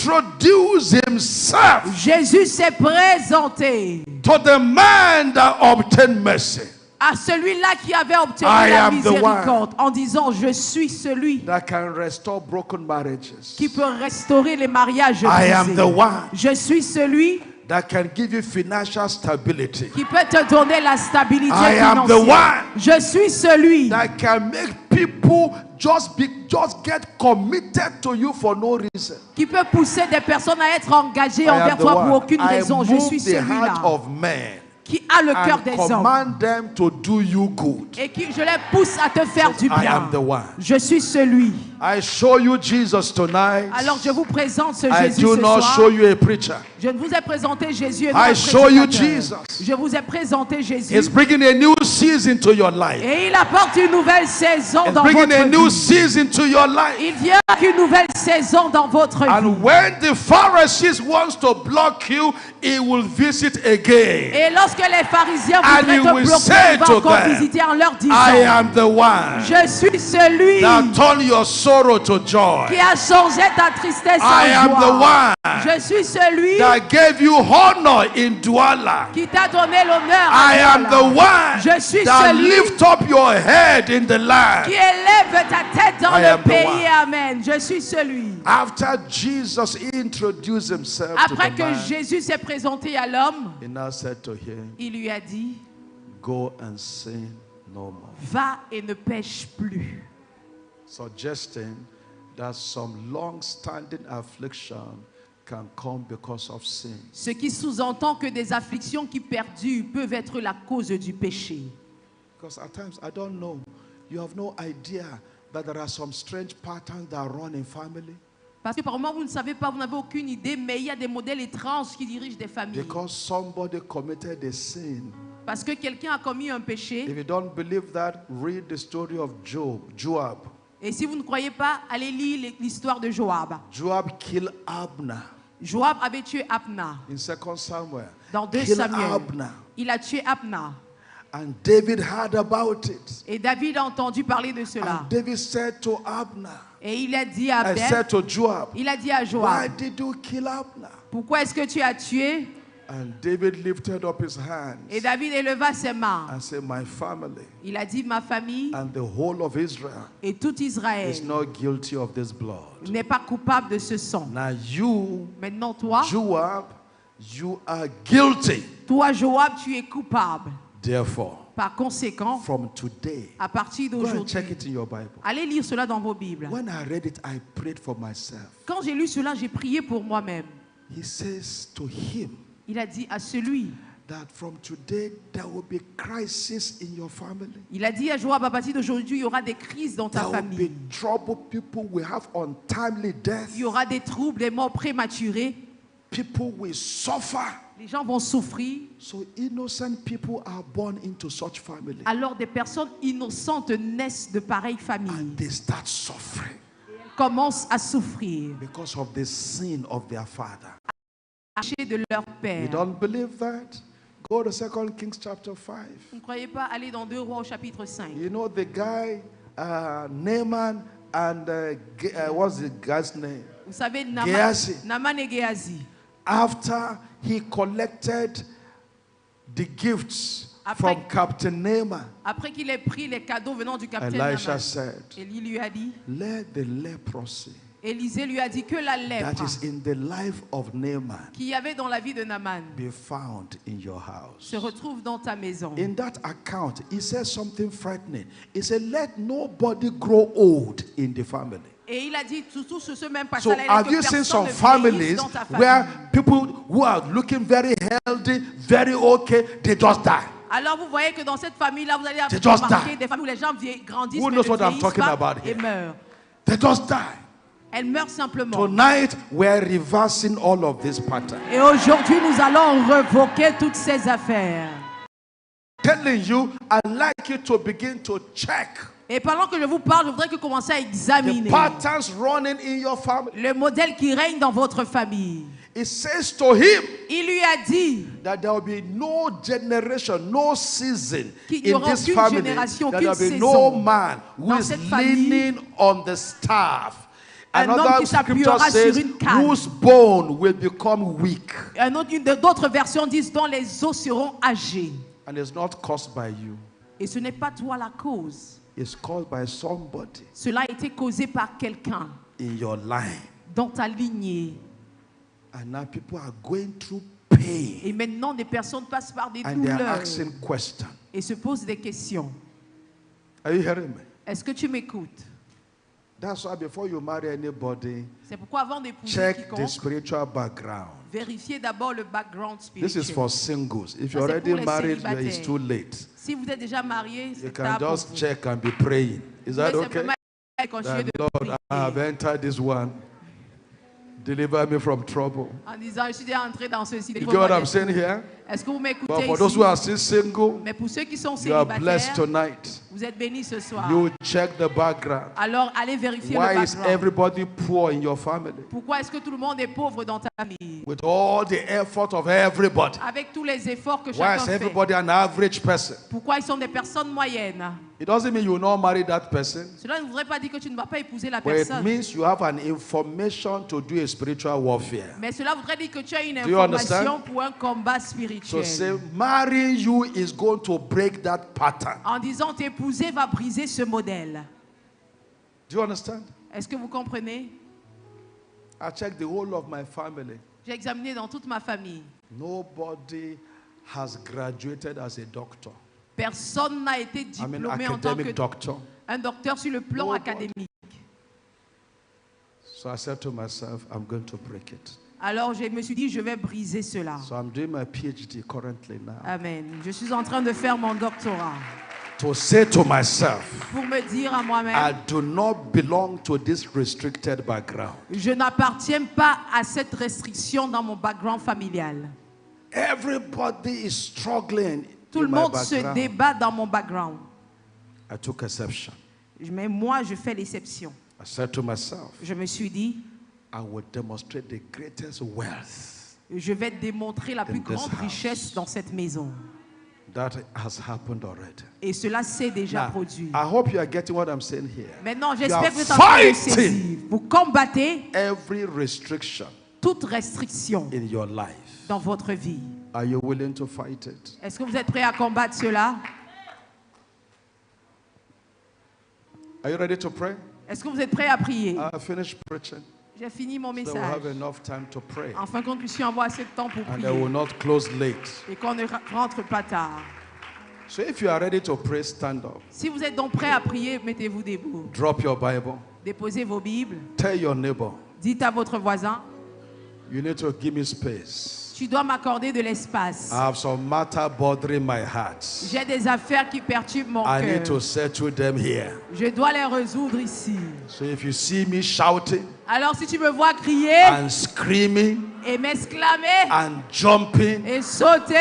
introduced himself
Jésus s'est présenté
to the man that obtained mercy,
à celui-là qui avait obtenu
I
la
am the
miséricorde en disant, je suis celui
that can restore broken marriages.
qui peut restaurer les mariages
I am
brisés.
the one
Je suis celui
that can give you financial stability.
qui peut te donner la stabilité
I am the
financière.
one
Je suis celui
that can make people just get committed to you for no reason.
qui peut pousser des personnes à être engagées
I am
envers
the
toi pour
one.
aucune
I
raison. Je
move
suis
the
celui-là
heart of men
qui a le cœur
and
des hommes
command them to do you good.
et qui je les pousse à te faire du
I
bien.
am the one.
Je suis celui
I show you Jesus tonight.
Alors je vous présente ce
I
Jésus
do
ce
not
soir.
show you a preacher.
Je ne vous ai présenté Jésus et non
I
un
show you
prédicateur.
Jesus.
Je vous ai présenté Jésus.
It's bringing a new season to your life.
Et il apporte une nouvelle saison
It's
dans
bringing
votre
a new
vie.
season to your life.
Il vient avec une nouvelle saison dans votre vie.
And when the Pharisees wants to block you, he will visit again.
Et lorsque les pharisiens
And
voudraient
he
te
will
bloquer,
say
il va
to
encore
them,
visiter en leur disant,
I am the one
je suis celui
that turn your sorrow to joy.
qui a changé ta tristesse
I
en
am the
joie.
one
Je suis celui
that gave you honor in Douala.
qui t'a donné l'honneur.
I
à
am
Douala.
the one
Je suis
that
celui
lift up your head in the land.
qui élève ta tête dans
I am
le
the
pays.
one.
Amen. Je suis celui.
After Jesus introduced himself
Après
to the
que
man,
Jésus s'est présenté à l'homme,
he now said to him,
il lui a dit,
go and sin no more.
va et ne pêche plus.
Suggesting that some long-standing affliction can come because of sin.
Ce qui sous-entend que des afflictions qui perdurent peuvent être la cause du péché.
Because at times, I don't know, you have no idea that there are some strange patterns that run in family.
Parce que par moment, vous ne savez pas, vous n'avez aucune idée, mais il y a des modèles étranges qui dirigent des familles.
Because somebody committed a sin.
Parce que quelqu'un a commis un péché.
If you don't believe that, read the story of Joab.
Et si vous ne croyez pas, allez lire l'histoire de Joab.
Joab killed Abner
Joab avait tué Abna.
in 2 Samuel.
Dans 2
Killed
Samuel,
Abner.
il a tué Abna.
And David heard about it.
Et David a entendu parler de cela.
And David said to Abner,
Et il a dit à
I said to Joab,
il a dit à
why
Joab,
did you kill Abner?
pourquoi est-ce que tu as tué?
And David lifted up his hands
Et David éleva ses mains.
and said, my family
Il a dit, ma famille
and the whole of Israel
et tout Israël
is not guilty of this blood.
n'est pas coupable de ce sang.
Now you,
Maintenant, toi,
Joab, you are guilty.
toi, Joab, tu es coupable.
Therefore,
Par conséquent,
from today,
à partir
go and
d'aujourd'hui,
check it in your Bible.
allez lire cela dans vos Bibles.
When I read it, I prayed for myself.
Quand j'ai lu cela, j'ai prié pour moi-même.
He says to him
Il a dit à celui,
that from today there will be crisis in your family.
il a dit à Joab, à partir d'aujourd'hui, il y aura des crises dans ta
There will be
famille.
trouble. People will have untimely death.
Il y aura des troubles, des morts prématurées.
People will suffer.
Les gens vont souffrir.
So innocent people are born into such family.
Alors des personnes innocentes naissent de pareilles familles.
And they start suffering
Commencent à souffrir.
because of the sin of their father.
Haché de leur
You
père.
don't believe that? Go to 2 Kings chapter 5.
Vous ne croyez pas aller dans 2 Rois au chapitre 5.
You know the guy, Naaman, and what's the guy's name?
Vous savez,
Géasi.
Naaman et Géasi.
After he collected the gifts
Après-
from Captain Naaman,
Après qu'il ait pris les cadeaux venant du capitaine
Elisha
Naaman,
said,
Élie lui a dit,
let the leprosy
Élisée lui a dit que la
that
lèpre
is in the life of Naaman
qu'il y avait dans la vie de Naaman
be found in your house.
se retrouve dans ta maison.
In that account, he says something frightening. He said, let nobody grow old in the family.
Et il a dit, tout sur ce même
So
passage,
have you seen some families where people who are looking very healthy, very okay, they just die?
Alors vous voyez que dans cette famille-là, vous allez
They just
remarquer
die.
des familles où les gens grandissent,
Who
mais
knows
ne
what I'm
vieillissent
talking
pas
about
et
here?
meurent.
They just die.
Elles meurent simplement.
Tonight, we're reversing all of this pattern.
Et aujourd'hui, nous allons revoquer toutes ces affaires.
Telling you, I'd like you to begin to check
Et pendant que je vous parle, je voudrais que vous commenciez à
the
examiner
patterns running in your family.
le modèle qui règne dans votre famille.
It says to him
Il lui a dit
that there will be no generation, no season
qu'il n'y
in
aura
this
aucune
family,
génération,
that there will
aucune
be no
saison
man who
dans
is
cette famille,
leaning on the staff.
un homme
Another
qui
scripture
s'appuiera
says,
sur une canne.
whose bone will become weak.
D'autres versions disent dont les os seront âgés.
And it's not caused by you.
Et ce n'est pas toi la cause.
It's caused by somebody
Cela a été causé par quelqu'un
in your line.
dans ta lignée.
And now people are going through pain.
Et maintenant, des personnes passent par des
And they are
douleurs
asking questions.
et se posent des questions.
Are you hearing me?
Est-ce que tu m'écoutes?
That's why before you marry anybody,
C'est pourquoi avant d'épouser
check the
quiconque,
spiritual background.
vérifiez d'abord le background
This is
spirituel.
for singles. If
Ça,
you're
c'est
already
pour les
married,
célibataires.
it's too late.
Si vous êtes déjà marié,
You
c'est
can
tard pour
just
vous.
check and be praying. Is
Vous
that
pouvez
okay?
simplement et continuer
that,
de
Lord,
prier.
I have entered this one. Deliver me from trouble.
En disant, je suis déjà entré dans ceci.
You get what I'm saying here?
Est-ce que vous
But
m'écoutez
for those
ici?
who are still single,
Mais pour ceux qui sont
you are blessed
célibataires,
tonight.
vous êtes bénis ce soir.
You check the background.
Alors, allez vérifier
Why
le
is
background.
everybody poor in your family?
Pourquoi est-ce que tout le monde est pauvre dans ta famille?
With all the effort of everybody.
Avec tous les efforts que
Why
chacun
is
fait.
everybody an average person?
Pourquoi ils sont des personnes moyennes?
It doesn't mean you will not marry that person,
Cela ne voudrait pas dire que tu ne vas pas épouser la
but it
personne.
means you have an information to do a spiritual warfare.
Mais cela voudrait dire que tu as une
you
information
understand?
pour un combat
So
spirituel.
say marrying you is going to break that pattern.
En disant t'épouser va briser ce modèle.
Do you understand?
Est-ce que vous comprenez?
I checked the whole of my family.
J'ai examiné dans toute ma famille.
Nobody has graduated as a doctor.
Personne n'a été
I mean,
diplômé en tant
academic
que
doctor.
un docteur sur le plan
Nobody.
académique.
So I said to myself, I'm going to break it.
Alors je me suis dit, je vais briser cela.
So I'm doing my PhD currently now.
Amen. Je suis en train de faire mon doctorat
To say to myself,
pour me dire à
I
moi-même,
do not belong to this restricted background.
je n'appartiens pas à cette restriction dans mon background familial.
Everybody is struggling
Tout
in
le
my
monde se
background.
débat dans mon background.
I took exception.
Mais moi, je fais l'exception.
I said to myself,
Je me suis dit,
I will demonstrate the greatest wealth
je vais démontrer la plus
In this
grande
house.
richesse dans cette maison.
that has happened already.
Et cela s'est déjà
Now,
produit.
I hope you are getting what I'm saying here.
Maintenant,
You
j'espère
are
que vous êtes en train de
fighting
saisir. Vous combattez
every restriction
toute restriction
in your life.
dans votre vie.
Are you willing to fight it?
Est-ce que vous êtes prêts à combattre cela?
Are you ready to pray?
Est-ce que vous êtes prêts à prier?
I finished preaching.
J'ai fini mon
So we'll
message.
have enough time to pray.
En fin de compte, que je suis avoir assez de temps pour
And I will
prier.
not close late.
Et qu'on ne rentre pas tard.
So if you are ready to pray, stand up.
Si vous êtes donc prêts à prier, mettez-vous debout.
Drop your Bible.
Déposez vos Bibles.
Tell your neighbor,
Dites à votre voisin,
you need to give me space.
tu dois m'accorder de l'espace.
I have some matter bothering my heart.
J'ai des affaires qui perturbent mon
I need to
cœur.
settle them here.
Je dois les résoudre ici.
So if you see me shouting
Alors si tu me vois crier
and screaming
et m'exclamer
and jumping,
et sauter,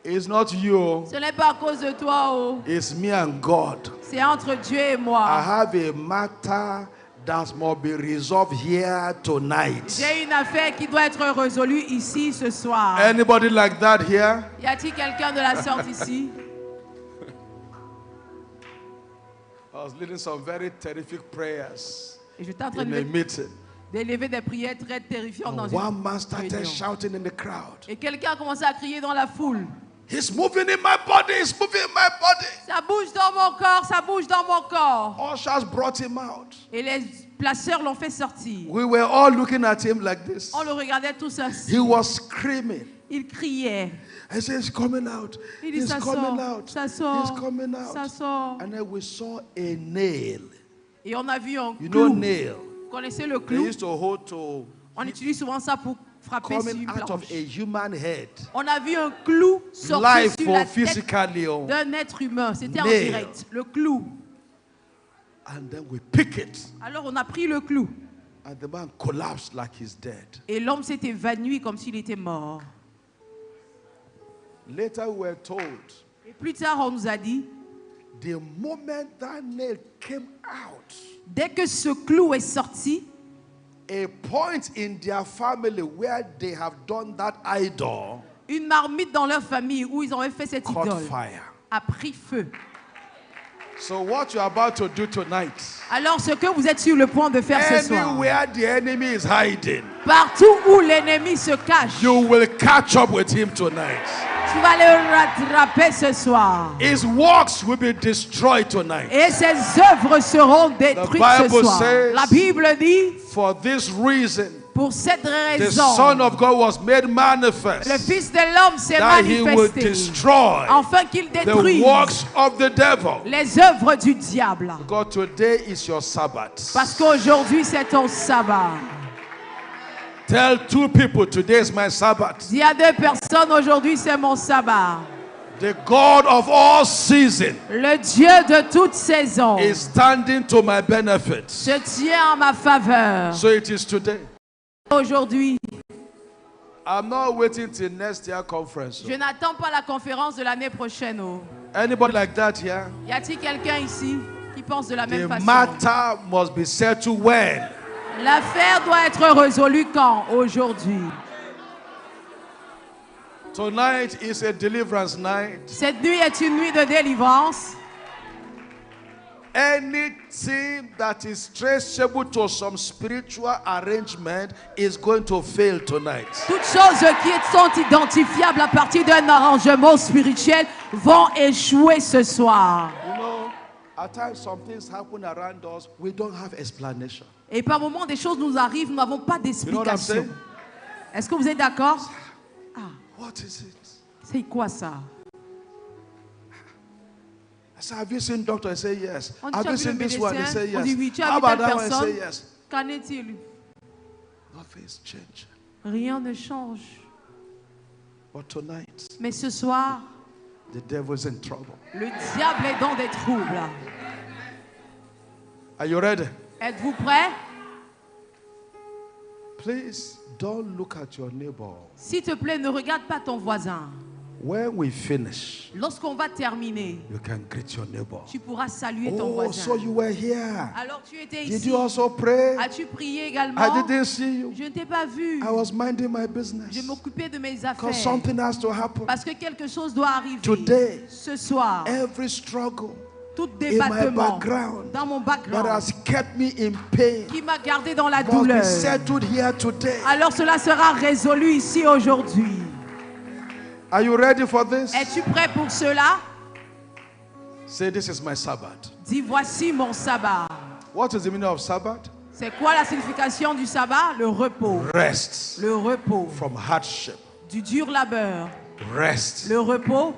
it's not you.
ce n'est pas à cause de toi, oh.
It's me and God.
C'est entre Dieu et
I
moi.
have a matter that must be resolved here tonight.
J'ai une affaire qui doit être résolue ici ce soir.
Anybody like that here?
Y a-t-il quelqu'un de la sorte ici?
I was leading some very terrific prayers
Et j'étais en train
in a
de
meeting.
d'élever des prières très terrifiantes dans
One
une
man started
réunion.
shouting in the crowd.
Et quelqu'un a commencé à crier dans la foule.
He's moving in my body. He's moving in my body.
Ça bouge dans mon corps, ça bouge dans mon corps.
Ushers brought him out.
Et les placeurs l'ont fait sortir.
We were all looking at him like this.
On le regardait tous ainsi.
He was screaming.
Il criait.
I said, he's coming out.
Il dit,
He's
ça
coming
sort,
out.
ça sort,
He's coming out.
ça sort.
And then we saw a nail.
Et on a vu un
You know
clou.
nail.
Vous connaissez le
They
clou?
used to hold to
On utilise souvent ça pour frapper sur
coming
une
out of
planche.
a human head.
On a vu un clou sortir
Life
sur
for
la tête
physically.
d'un être humain. C'était en
Nail.
direct. Le clou.
And then we pick it.
Alors on a pris le clou.
And the man collapsed like he's dead.
Et l'homme s'est évanoui comme s'il était mort.
Later we were told,
Et plus tard, on nous a dit,
the moment that nail came out,
dès que ce clou est sorti,
a point in their family where they have done that idol
une marmite dans leur famille où ils avaient fait cette
caught
idole
fire.
a pris feu.
So what you're about to do tonight,
Alors ce que vous êtes sur le point de faire ce soir,
anywhere the enemy is hiding,
partout où l'ennemi se cache,
you will catch up with him tonight.
tu vas le rattraper ce soir.
His works will be destroyed tonight.
Et ses œuvres seront détruites ce
Bible
soir.
says-
La Bible dit,
For this reason,
pour cette
the
raison,
Son of God was made
le
manifest
Fils de l'homme s'est
that he will
manifesté
destroy
afin qu'il
the
détruise
works of the devil.
les œuvres du diable.
God, today is your Sabbath.
Parce qu'aujourd'hui, c'est ton sabbat.
Tell two people, today is my Sabbath.
Dis à deux personnes, aujourd'hui, c'est mon sabbat.
The God of all seasons
le Dieu de toute saison,
is standing to my benefit.
se tient en ma faveur.
So it is today.
Aujourd'hui,
I'm not waiting till next year conference.
je n'attends pas la conférence de l'année prochaine. Oh.
Anybody like that here?
Y a-t-il quelqu'un ici qui pense de la même
The
façon?
matter must be settled when?
L'affaire doit être résolue quand? Aujourd'hui.
Tonight is a deliverance night.
Cette nuit est une nuit de délivrance.
Anything that is traceable to some spiritual arrangement is going to fail tonight.
Toutes choses qui sont identifiables à partir d'un arrangement spirituel vont échouer ce soir.
You know, at times some things happen around us, we don't have explanation.
Et par moments, des choses nous arrivent, nous n'avons pas
You know what I'm
d'explication.
saying?
Est-ce que vous êtes d'accord?
What is it?
C'est quoi ça?
I said, have you seen doctor? I say yes.
On dit,
Have
tu as
you
vu
seen
le
this one? I say
médecin? On dit
yes.
oui, tu
How
as vu
about
telle
that one? I say
personne?
yes.
Qu'en est-il?
Nothing is changing.
Rien ne change.
But tonight,
Mais ce soir,
the devil is in trouble.
le diable est dans des troubles.
Are you ready?
Êtes-vous prêts?
Please don't look at your neighbor.
S'il te plaît, ne regarde pas ton voisin.
When we finish,
Lorsqu'on va terminer,
you can greet your neighbor.
tu pourras saluer ton
Oh, so
voisin.
you were here.
Alors tu étais
Did
ici.
you also pray?
As-tu prié également?
I didn't see you.
Je ne t'ai pas vu.
I was minding my
Je
business.
m'occupais de mes
Because
affaires.
something has to happen.
Parce que quelque chose doit arriver.
Today,
Ce soir,
every struggle
tout
in my
débattement
background
dans mon
that
background
has kept me in pain
qui m'a gardé dans la
must be
douleur.
settled here today.
Alors cela sera résolu ici aujourd'hui.
Are you ready for this?
Es-tu prêt pour cela?
Say, this is my Sabbath.
Dis, voici mon sabbat.
What is the meaning of Sabbath?
C'est quoi la signification du sabbat? Le repos.
Rest
Le repos.
from hardship.
Du dur labeur.
Rest.
Le repos.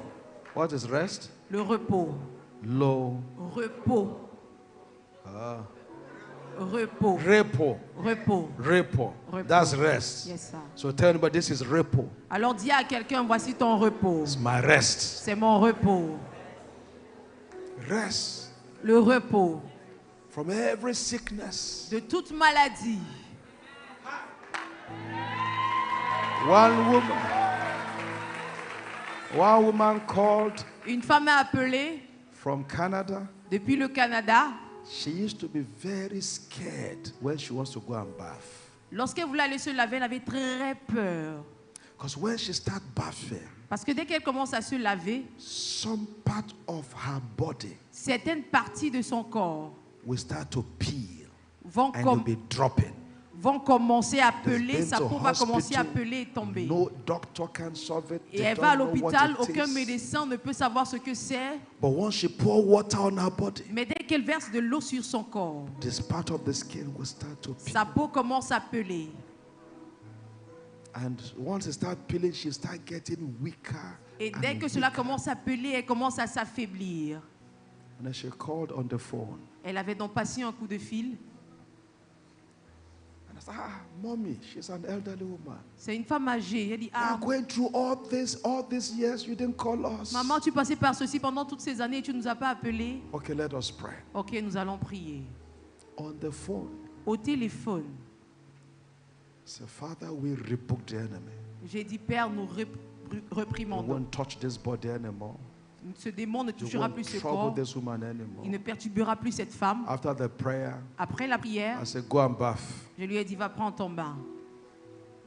What is rest?
Le repos.
Low.
Repos. Repos.
Repo.
Repos.
Repo.
Repo.
That's rest.
Yes, sir.
So tell anybody, this is repo.
Alors dis à quelqu'un, voici ton repos.
It's my rest.
C'est mon repos.
Rest
Le repos
from every sickness.
de toute maladie.
One woman called
Une femme a appelé
from Canada.
depuis le Canada.
She used to be very scared when she wants to go and bath.
Lorsqu'elle voulait aller se laver, elle avait très peur.
Because when she starts bathing,
Parce que dès qu'elle commence à se laver,
some part of her body
certaines parties de son corps
will start to peel
vont,
and will be dropping.
vont commencer à
They've
peler,
been
sa
to
peau va commencer à
hospital.
peler et tomber.
No doctor can solve it.
Et
They
elle va à
don't know what
l'hôpital,
it
aucun
is.
médecin ne peut savoir ce que c'est.
But once she pour water on her body,
Mais dès qu'elle verse de l'eau sur son corps,
this part of the skin will start to peel.
sa peau commence à peler.
And once it starts peeling, she starts getting weaker.
Et
and
dès que cela
weaker.
commence à peler, elle commence à s'affaiblir.
And then she called on the phone.
Elle avait donc passé un coup de fil.
And I said, mommy, she's an elderly woman.
C'est une femme âgée. Elle dit,
You are
ah,
going through all these years, you didn't call us.
maman, tu passais par ceci pendant toutes ces années et tu ne nous as pas appelés.
Okay, let us pray.
Ok, nous allons prier.
On the phone,
Au téléphone,
say, Father, we rebuke the enemy.
j'ai dit, Père, nous
You
reprimandons.
won't touch this body anymore.
Ce démon ne
You
touchera
won't
plus ce
trouble
corps.
this woman anymore.
Il ne perturbera plus cette femme.
After the prayer,
Après la prière,
I said, go and bath.
je lui ai dit, va prendre ton bain.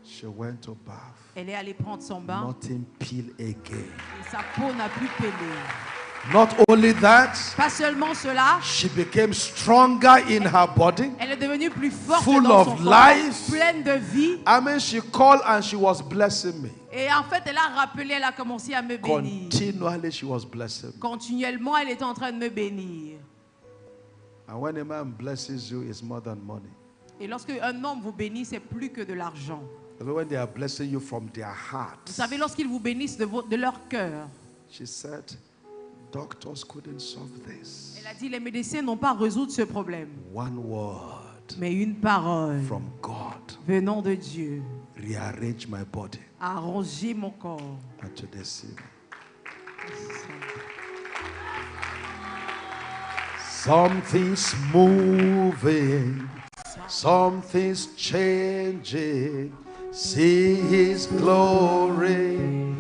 She went to bath.
Elle est allée prendre son bain
Nothing peel again.
et sa peau n'a plus pelé.
Not only that,
Pas seulement cela,
she became stronger in her body.
elle est devenue plus forte
Full
dans
of
son corps,
life.
pleine de vie.
I mean, she called and she was blessing me.
Et en fait, elle a rappelé, elle a commencé à me bénir.
Continually, she was blessing me.
Continuellement, elle était en train de me bénir.
And when a man blesses you, it's more than money.
Et lorsque un homme vous bénit, c'est plus que de l'argent.
When they are blessing you from their
Vous
heart.
savez, lorsqu'ils vous bénissent de leur cœur,
She said, doctors couldn't solve this.
elle a dit, les médecins n'ont pas résoudre ce problème.
One word
Mais une parole
from God
venant de Dieu
rearrange my body.
a arrangé mon corps.
And today, see me. Something's moving, something's changing. See His glory,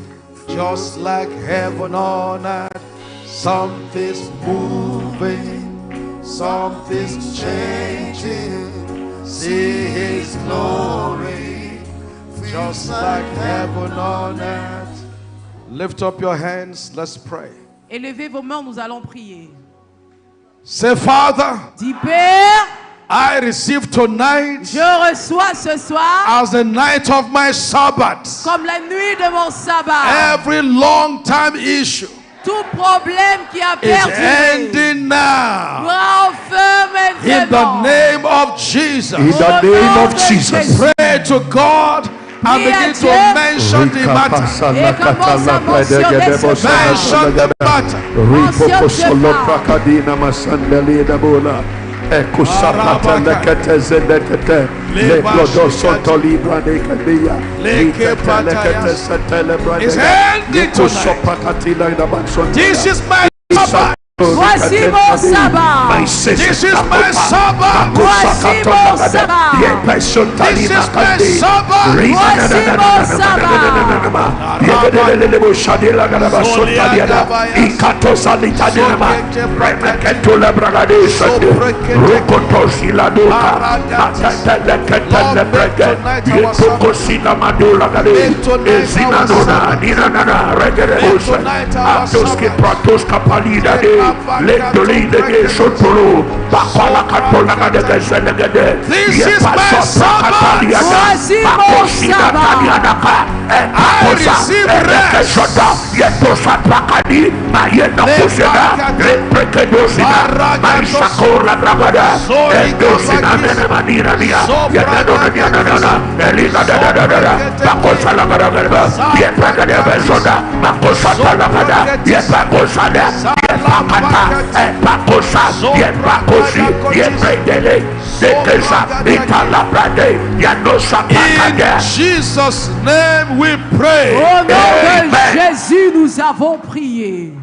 just like heaven on earth. Something's moving, something's changing. See His glory, just like heaven on earth. Lift up your hands, let's pray.
Élevez vos mains, nous allons prier.
Say, Father,
Dis, Père,
I receive tonight
je reçois ce soir
as the night of my Sabbath
comme la nuit de mon sabbat.
every long time issue
Tout problème qui a
is
perduré
ending now.
doit enfin
In the
maintenant.
name of Jesus.
In the
Au
name
nom
of
de
Jesus.
Jésus.
Pray to God and
Prie à
begin to
Dieu.
mention the matter.
Et commence à mentionner ce
Mention the matter. It's ending tonight. This is my Sabbath.
Voici mon sabbat.
This is my Sabbath.
Voici mon sabbat.
This is my Sabbath.
Voici mon sabbat.
This is my Sabbath.
Voici mon sabbat.
I receive rest. In Jesus' name we pray.
Au nom de Jésus, nous avons prié.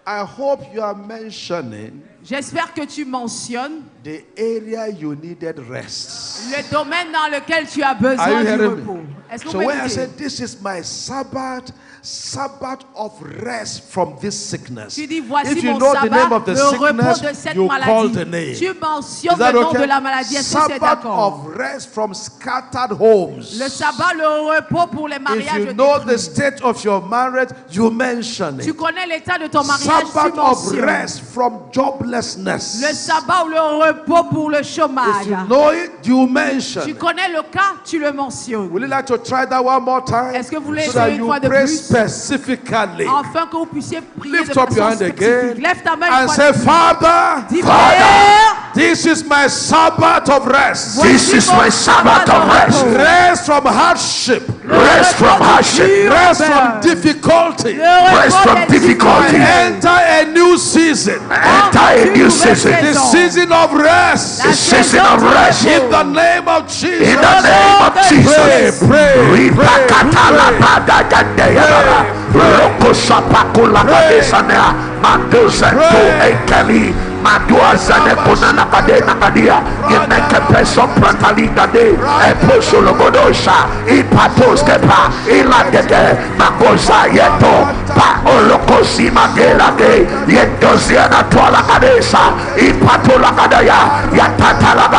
I hope you are mentioning
J'espère que tu mentionnes
the area you needed rest.
le domaine dans lequel tu as
Are
besoin
you
du
hearing
repos.
me?
Est-ce que
So
vous
when I
m'écoutez?
said this is my Sabbath, Sabbath of rest from this sickness.
Tu dis voici
If you
mon
know the
sabbat,
name of the
le repos de
sickness,
cette
you call the
maladie.
name.
Tu mentionnes
Is that
le nom
okay?
de la maladie. Est-ce que c'est
Sabbath
d'accord?
of rest from scattered homes.
Le sabbat, le repos pour les
If
mariages
you know the
détruits.
state of your marriage, you mention
Tu
it.
connais l'état de ton mariage, tu
Sabbath of
mentionnes.
rest from joblessness.
Le sabbat ou le repos pour le chômage.
If you know it, you
Tu
mention.
connais le cas, tu le mentionnes.
Would you like to try that one more time?
Est-ce que vous voulez
So that
essayer une
you
fois de
pray
plus?
specifically.
Afin que vous puissiez prier
Lift
de
up your
façon
hand again
spécifique. Lève ta main une
and
fois
say,
de plus.
Father,
Dis, Père,
this is my Sabbath of rest.
voici mon sabbat de repos.
Rest from hardship.
Rest from hardship.
Rest from difficulty.
Rest from
repos des
difficulty.
Enter a new season.
Enter a new season.
The season of rest.
The season of rest.
In the name of Jesus.
In the name of
Pray,
Jesus.
pray,
Maduazane konana kadena kadia yemeke peso pratalika de eposo logodosha ipatos kepa iladede magoza yeto pa olokosi magela de yetoziana twala kadesa ipatola kadaya yatatala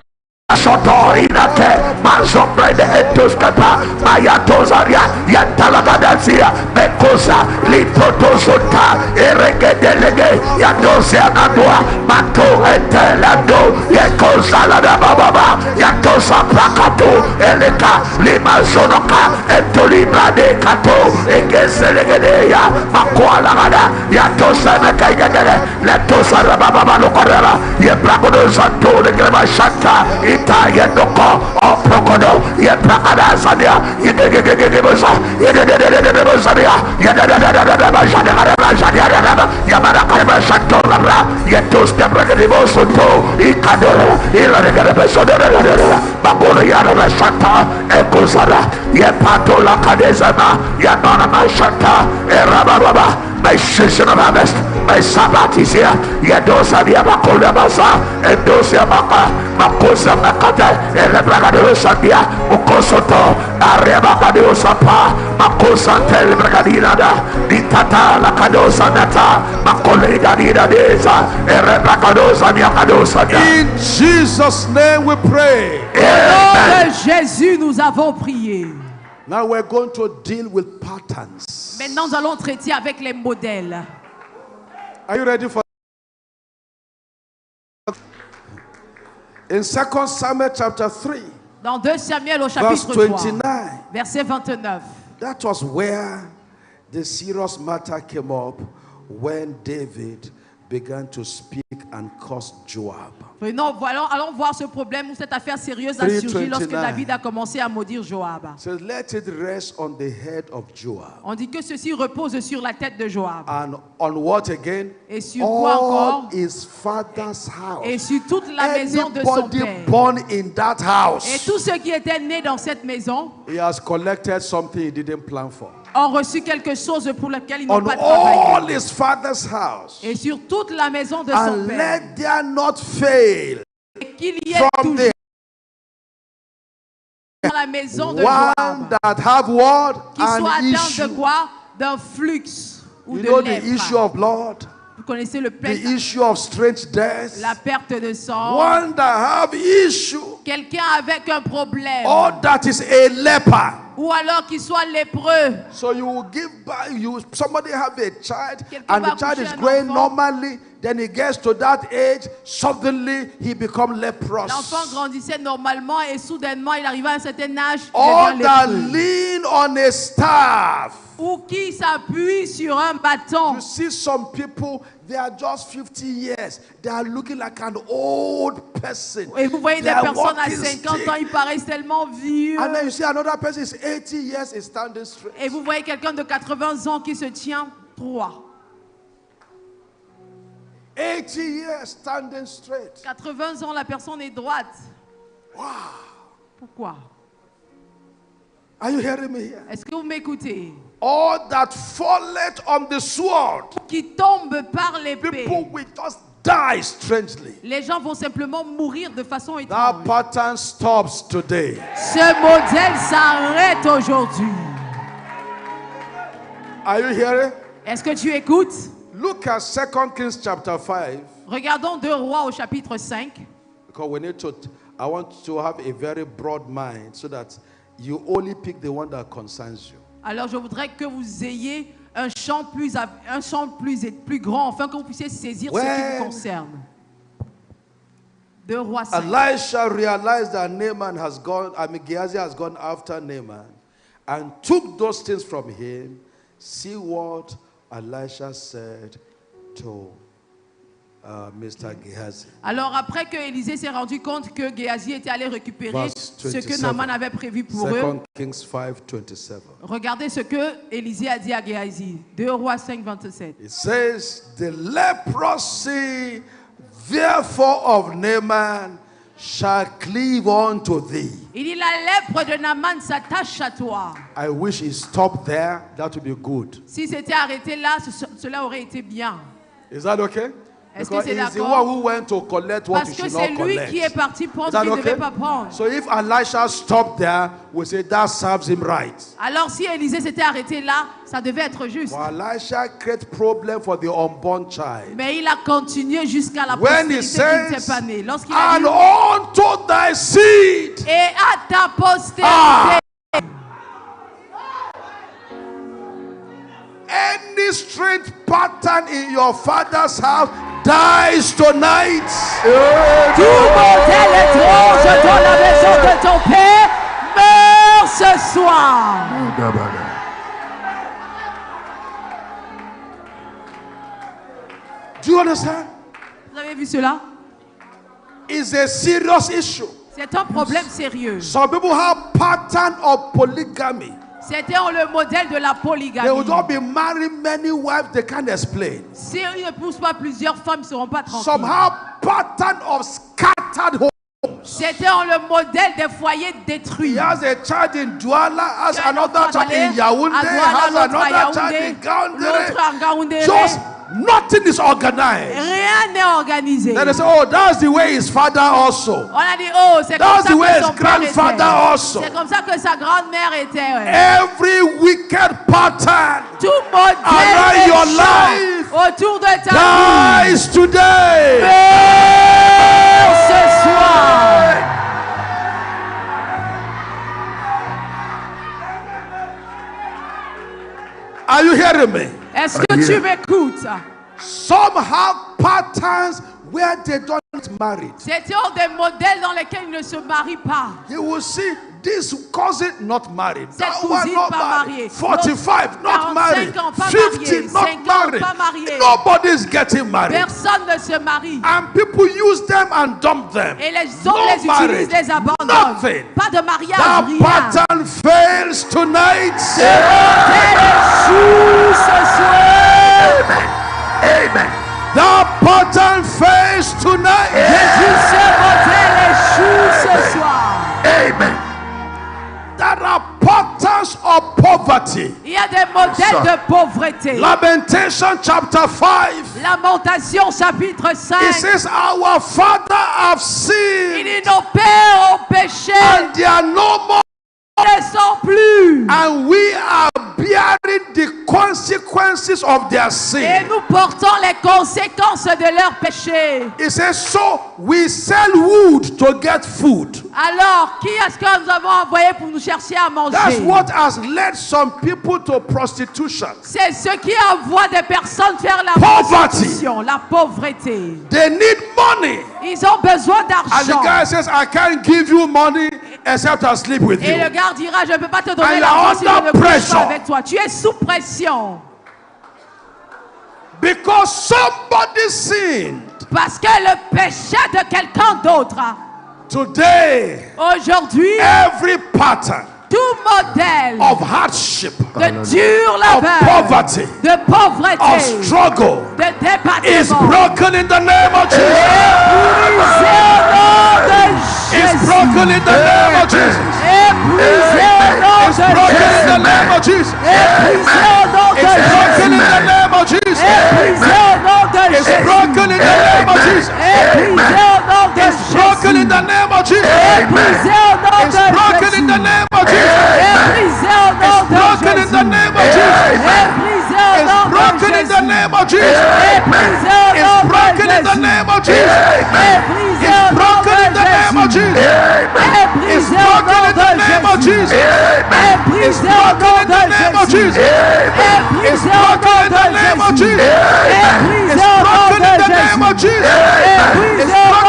Soto inate mazombre de etuskapa mayatozaria yatalagadasia bekosa lipotosota eregedelege yatoseanadua mato etelado yekosa la baba yatosa prakato eleka limazonoka etolibrade kato egeselegedeya makoalagada yatosa mekaigedele letosa baba lokorela yebragodosanto legreba shanta ita yedoko oprokodo yeprakada sadia yedegegegebosa yedegegegebosa yedegegegebosa yabarakaba santorabra yetoste bregedeboso to ikadoro ilaregedeboso babolo yaraba santa ekosara yepatola kadezana yanona mashanta erababa My season of harvest, my Sabbath is here. Yedosa Diabakola Basa, Endosia Baka, Makosa Makata, Elebragadosa Dia, Mukosoto, Arebakadosa Pa, Makosa Telebragadina, Ditata, Lakadosa Nata, Makolega Dina Deza, Erebragadosa Niakadosa.
In Jesus' name we pray.
Au nom de Jésus, nous avons prié.
Now we're going to deal with patterns.
Maintenant, nous allons traiter avec les modèles.
Are you ready for? In 2 Samuel chapter 3,
Dans 2 Samuel au
verse
chapitre 3,
29,
verset 29.
that was where the serious matter came up when David began to speak and curse Joab.
Non, allons voir ce problème où cette affaire sérieuse a surgi lorsque David a commencé à maudire Joab.
So let it rest on the head of Joab.
On dit que ceci repose sur la tête de Joab.
And on what again?
Et sur quoi encore?
His father's house.
Et sur toute la maison de son
Anybody
père.
born in that
Et
house,
tous ceux qui étaient nés dans cette maison
he has collected something he didn't plan for.
ont reçu quelque chose pour lequel ils n'ont
On
pas
all
travaillé.
his father's house.
Et sur toute la maison de son
And
père.
let there not fail
Et qu'il y ait
from
toujours
the
dans la maison de
one
Joab
that have what?
qui soit
An
atteint
issue.
de quoi? D'un flux ou
You
de
know the
lèpre.
issue of blood,
Vous connaissez le
the
plaie,
issue of strange death.
la perte de sang.
One that have issue,
Quelqu'un avec un problème.
or that is a leper.
Ou alors qu'il soit lépreux.
So you will give back, somebody have a child,
Quelqu'un
and
va
the child
accoucher
is
un
growing
enfant.
normally, then he gets to that age, suddenly he becomes leprous.
L'enfant grandissait normalement et soudainement il arrivait à un certain âge, il
Or
devient
that
lépreux.
lean on a staff.
Ou qui s'appuie sur un bâton.
You see some people, they are just 50 years. They are looking like an old person.
Et vous voyez
They
des
are
personnes à
walking
50
stick.
ans, ils paraissent tellement vieux.
And then you see another person is 80 years, is standing straight.
Et vous voyez quelqu'un de 80 ans qui se tient droit.
80 years standing straight.
80 ans, la personne est droite.
Wow.
Pourquoi?
Are you hearing me here?
Est-ce que vous m'écoutez?
All that falleth on the sword.
Qui tombe par l'épée.
People will just die strangely.
Les gens vont simplement mourir de façon
That
étrange.
pattern stops today.
Ce modèle s'arrête aujourd'hui.
Are you hearing?
Est-ce que tu écoutes?
Look at 2 Kings chapter 5.
Regardons 2 Rois au chapitre 5.
Because we need to, I want to have a very broad mind so that you only pick the one that concerns you.
Alors je voudrais que vous ayez un champ plus grand, afin que vous puissiez saisir ce qui vous concerne. 2 Rois 5.
Elisha realized that Gehazi has gone after Naaman and took those things from him. See what Elisha said to Mr. Gehazi.
Alors après que Élisée s'est rendu compte que Géhazi était allé récupérer
Verse
ce que
27.
Naaman avait prévu pour
2
eux,
Kings 5, 27.
regardez ce que Élisée a dit à Géhazi. 2 Rois 5, 27.
It says, the leprosy therefore of Naaman shall cleave unto thee.
Il dit, la lèpre de Naaman s'attache à toi.
I wish it stopped there. That would be good.
Si c'était arrêté là, cela aurait été bien.
Is that okay?
Est-ce que
Because
c'est
he's the
d'accord?
one who went to collect what
Parce
he
que
should
c'est
not
lui
collect.
qui est parti prendre
Is
ce
that
qu'il ne devait
okay?
pas prendre.
So if Elisha stopped there, we say that serves him right.
Alors si Élisée s'était arrêté là, ça devait être juste.
But Elisha create problem for the unborn child.
Mais il a continué jusqu'à la
When he
postérité qui n'était
says,
pas née. Lorsqu'il a
and
dit,
unto thy seed.
et à ta postérité.
Ah. Any strange pattern in your father's house dies tonight.
Tout modèle étrange dans la maison de ton père meurt ce soir.
Do you understand?
Vous avez vu cela?
It's a serious issue.
C'est un problème sérieux.
Some people have pattern of polygamy.
C'était le modèle de la
They will
polygamie.
not be marrying many wives they can't explain.
Si ils ne poussent pas plusieurs femmes, ils ne seront pas
Some
tranquilles.
have pattern of scattered home.
C'était le modèle des foyers détruits.
He has a child in Douala, has
Il y a un
another
enfant
child in
à
Yaoundé,
Douala,
has
l'autre à
another child
Yaoundé,
in
l'autre à
Gaoundé.
Gaoundé.
Just nothing is organized.
Rien n'est organisé.
Then they say, oh, that's the way his father also.
On a dit, oh, c'est comme
That's
ça
the way
que
his
son père était.
grandfather also.
C'est comme ça que sa grand-mère était. Ouais.
Every wicked pattern
Tout modèle
around your
méchant
life
autour de ta vie.
dies today.
Meurt ce soir.
Are you hearing me?
Est-ce que tu m'écoutes?
Some have patterns where they don't marry.
C'était des modèles dans lesquels ils ne se marient pas.
You will see this cousin not married,
Cette
that one
cousine
not
pas
married,
mariée,
45 not
45
married,
ans pas
50
mariée,
not
50
married.
pas mariée.
Nobody is getting married.
Personne ne se marie.
And people use them and dump them.
Et les hommes
No
les utilisent,
marriage,
les abandonnent.
nothing.
Pas de mariage,
That
rien.
pattern fails tonight.
Elle échoue ce soir.
Amen.
That pattern fails tonight.
Jésus, ce modèle échoue ce soir.
Amen.
There are patterns of poverty.
Il y a des modèles de pauvreté.
Lamentation chapter 5.
Lamentation chapitre 5.
It says, our father have
Il
sinned,
dit nos pères ont péché,
and they are no more,
ils ne sont plus.
and we are bearing the consequences of their
Et
sin.
nous portons les conséquences de leur péché.
It says, so we sell wood to get food.
Alors, qui est-ce que nous avons envoyé pour nous chercher à
That's
manger?
what has led some people to prostitution.
C'est ce qui envoie des personnes faire la
Poverty.
prostitution, la pauvreté.
They need money.
Ils ont besoin
And the
d'argent.
guy says, I can't give you money except I sleep with
Et le
you.
gars dira, je ne peux pas te
And
donner
you're
l'argent si je
under
ne couche
pressure.
pas avec toi. Tu es sous pression.
Because somebody sinned.
Parce que le péché de quelqu'un d'autre,
Today,
aujourd'hui,
every pattern
tout modèle
of hardship,
de dur
of
labeur,
poverty,
de pauvreté,
of struggle
de
is
département,
broken in the name of Jesus.
brisé au nom de
It's
Jésus.
broken in the name of Jesus.
Et brisé au nom
It's
de
broken in the
Jésus.
name of Jesus.
Et brisé au nom de
It's broken in
Jésus.
the name of Jesus.
Et brisé au nom de
It's
Jésus.
broken in the name of Jesus.
Et brisé au nom de
It's broken in
Jésus.
the name of Jesus.
Et brisé au nom
It's
de
broken in the
Jésus.
name of Jesus.
Et brisé au nom
It's
de
broken in
Jésus.
the name of Jesus.
Et brisé au
It's
nom de
broken in the
Jésus.
name of Jesus.
Et brisé au
It's
nom de
broken in the
Jésus.
name of Jesus.
Et brisé
It's
au nom
broken in
de
the name of
Jésus.
Jesus.
Et
It's
brisé au
broken
nom
in the name of
de Jésus.
Jesus.
Et
It's
brisé au
broken
nom
in the name of
de Jésus.
Jesus.
Et
It's
brisé au
broken
nom
in the name of
de
Jesus.
Jésus. Et
It's
brisé au nom
broken
de
in the name of
Jésus.
Jesus.
Et
It's
brisé au nom
broken
de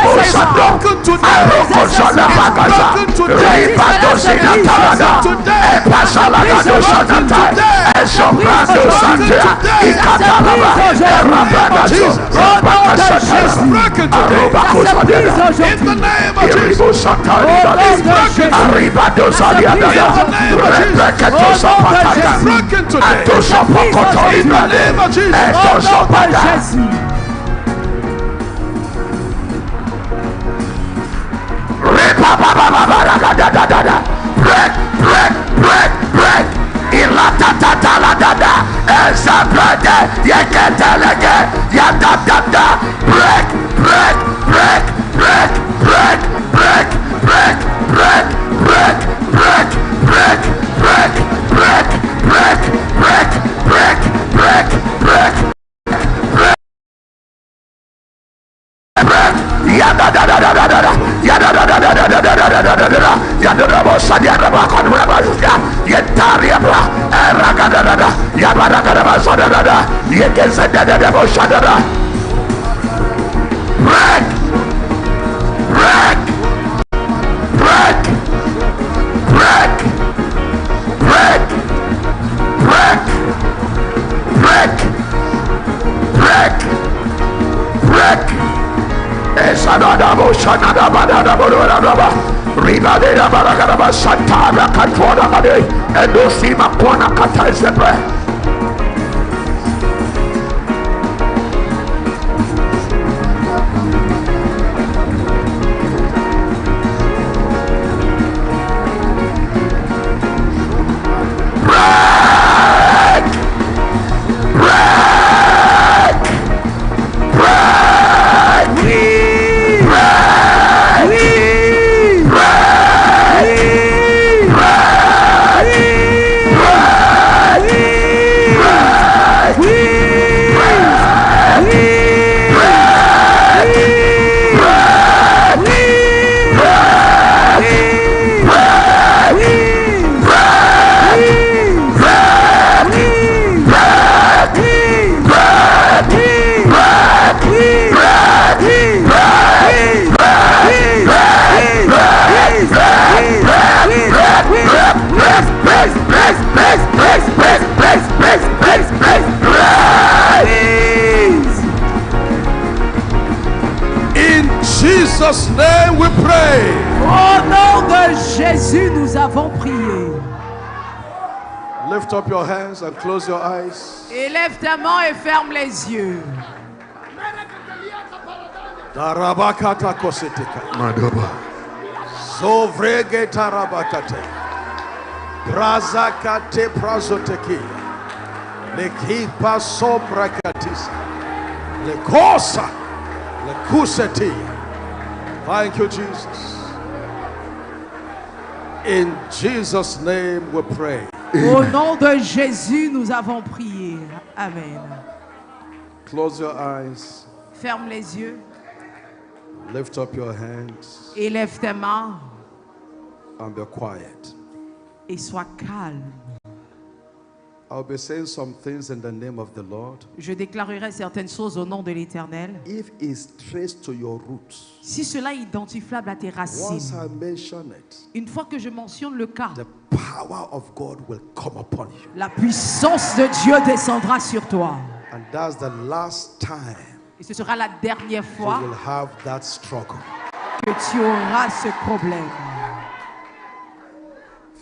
in the name of
Jésus.
Jesus.
Et brisé au nom de Jésus.
In the name of Jesus. Broken today. In the name of Jesus.
Break, break, break, break. Ilatatatala Esabrade Yeketelege Yadadada. Break, break, break, break, break, break, break, break, break, break, break, break, break, break, break, break, break, break, break. Yadadadadadada Yadadadadadada Yadadabosadiadabakadabasuka Yetariabla Eragadadada Yabaragadabasodada Yekezadadadaboshadada. Break! Break! Break! Break! Break! Break! Break! Break! Break! Esadadabo Shanada Banana Boraba, Ribadera Baragaraba Santara Katwana Bade, and Dosima Kwana Kata Zebre.
Jesus' name we pray.
Au nom de Jésus, nous avons prié.
Lift up your hands and close your eyes.
Élève ta main et ferme les yeux.
Darabakata kosetika. Zovrege tarabakate. Brazakate prazoteki. Lekipa sobrakatisa. Lekosa. Lekuseti. Thank you, Jesus. In Jesus' name we pray.
Au nom de Jésus, nous avons prié. Amen.
Close your eyes.
Ferme les yeux.
Lift up your hands
Élève tes mains
and be quiet.
et sois calme.
I'll be saying some things in the name of the Lord.
Je déclarerai certaines choses au nom de l'Éternel.
If it's traced to your roots,
Si cela est identifiable à tes
once
racines,
I mention it,
une fois que je mentionne le cas,
the power of God will come upon you.
la puissance de Dieu descendra sur toi.
And that's the last time
Et ce sera la dernière
you
fois
will have that struggle.
que tu auras ce problème.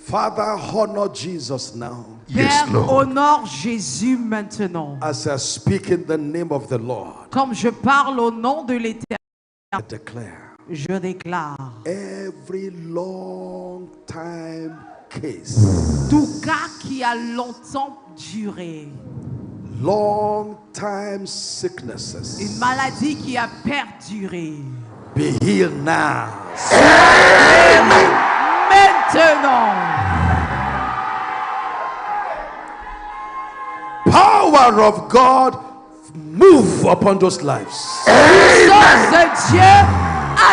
Father, honor Jesus now
Yes,
Père,
Lord.
honore Jésus maintenant.
as I speak in the name of the Lord.
Comme je parle au nom de l'Éternel,
I declare
je déclare
every long time case,
tout cas qui a longtemps duré,
long time sicknesses,
une maladie qui a perduré,
be healed now.
maintenant,
Power of God move upon those lives.
puissance de Dieu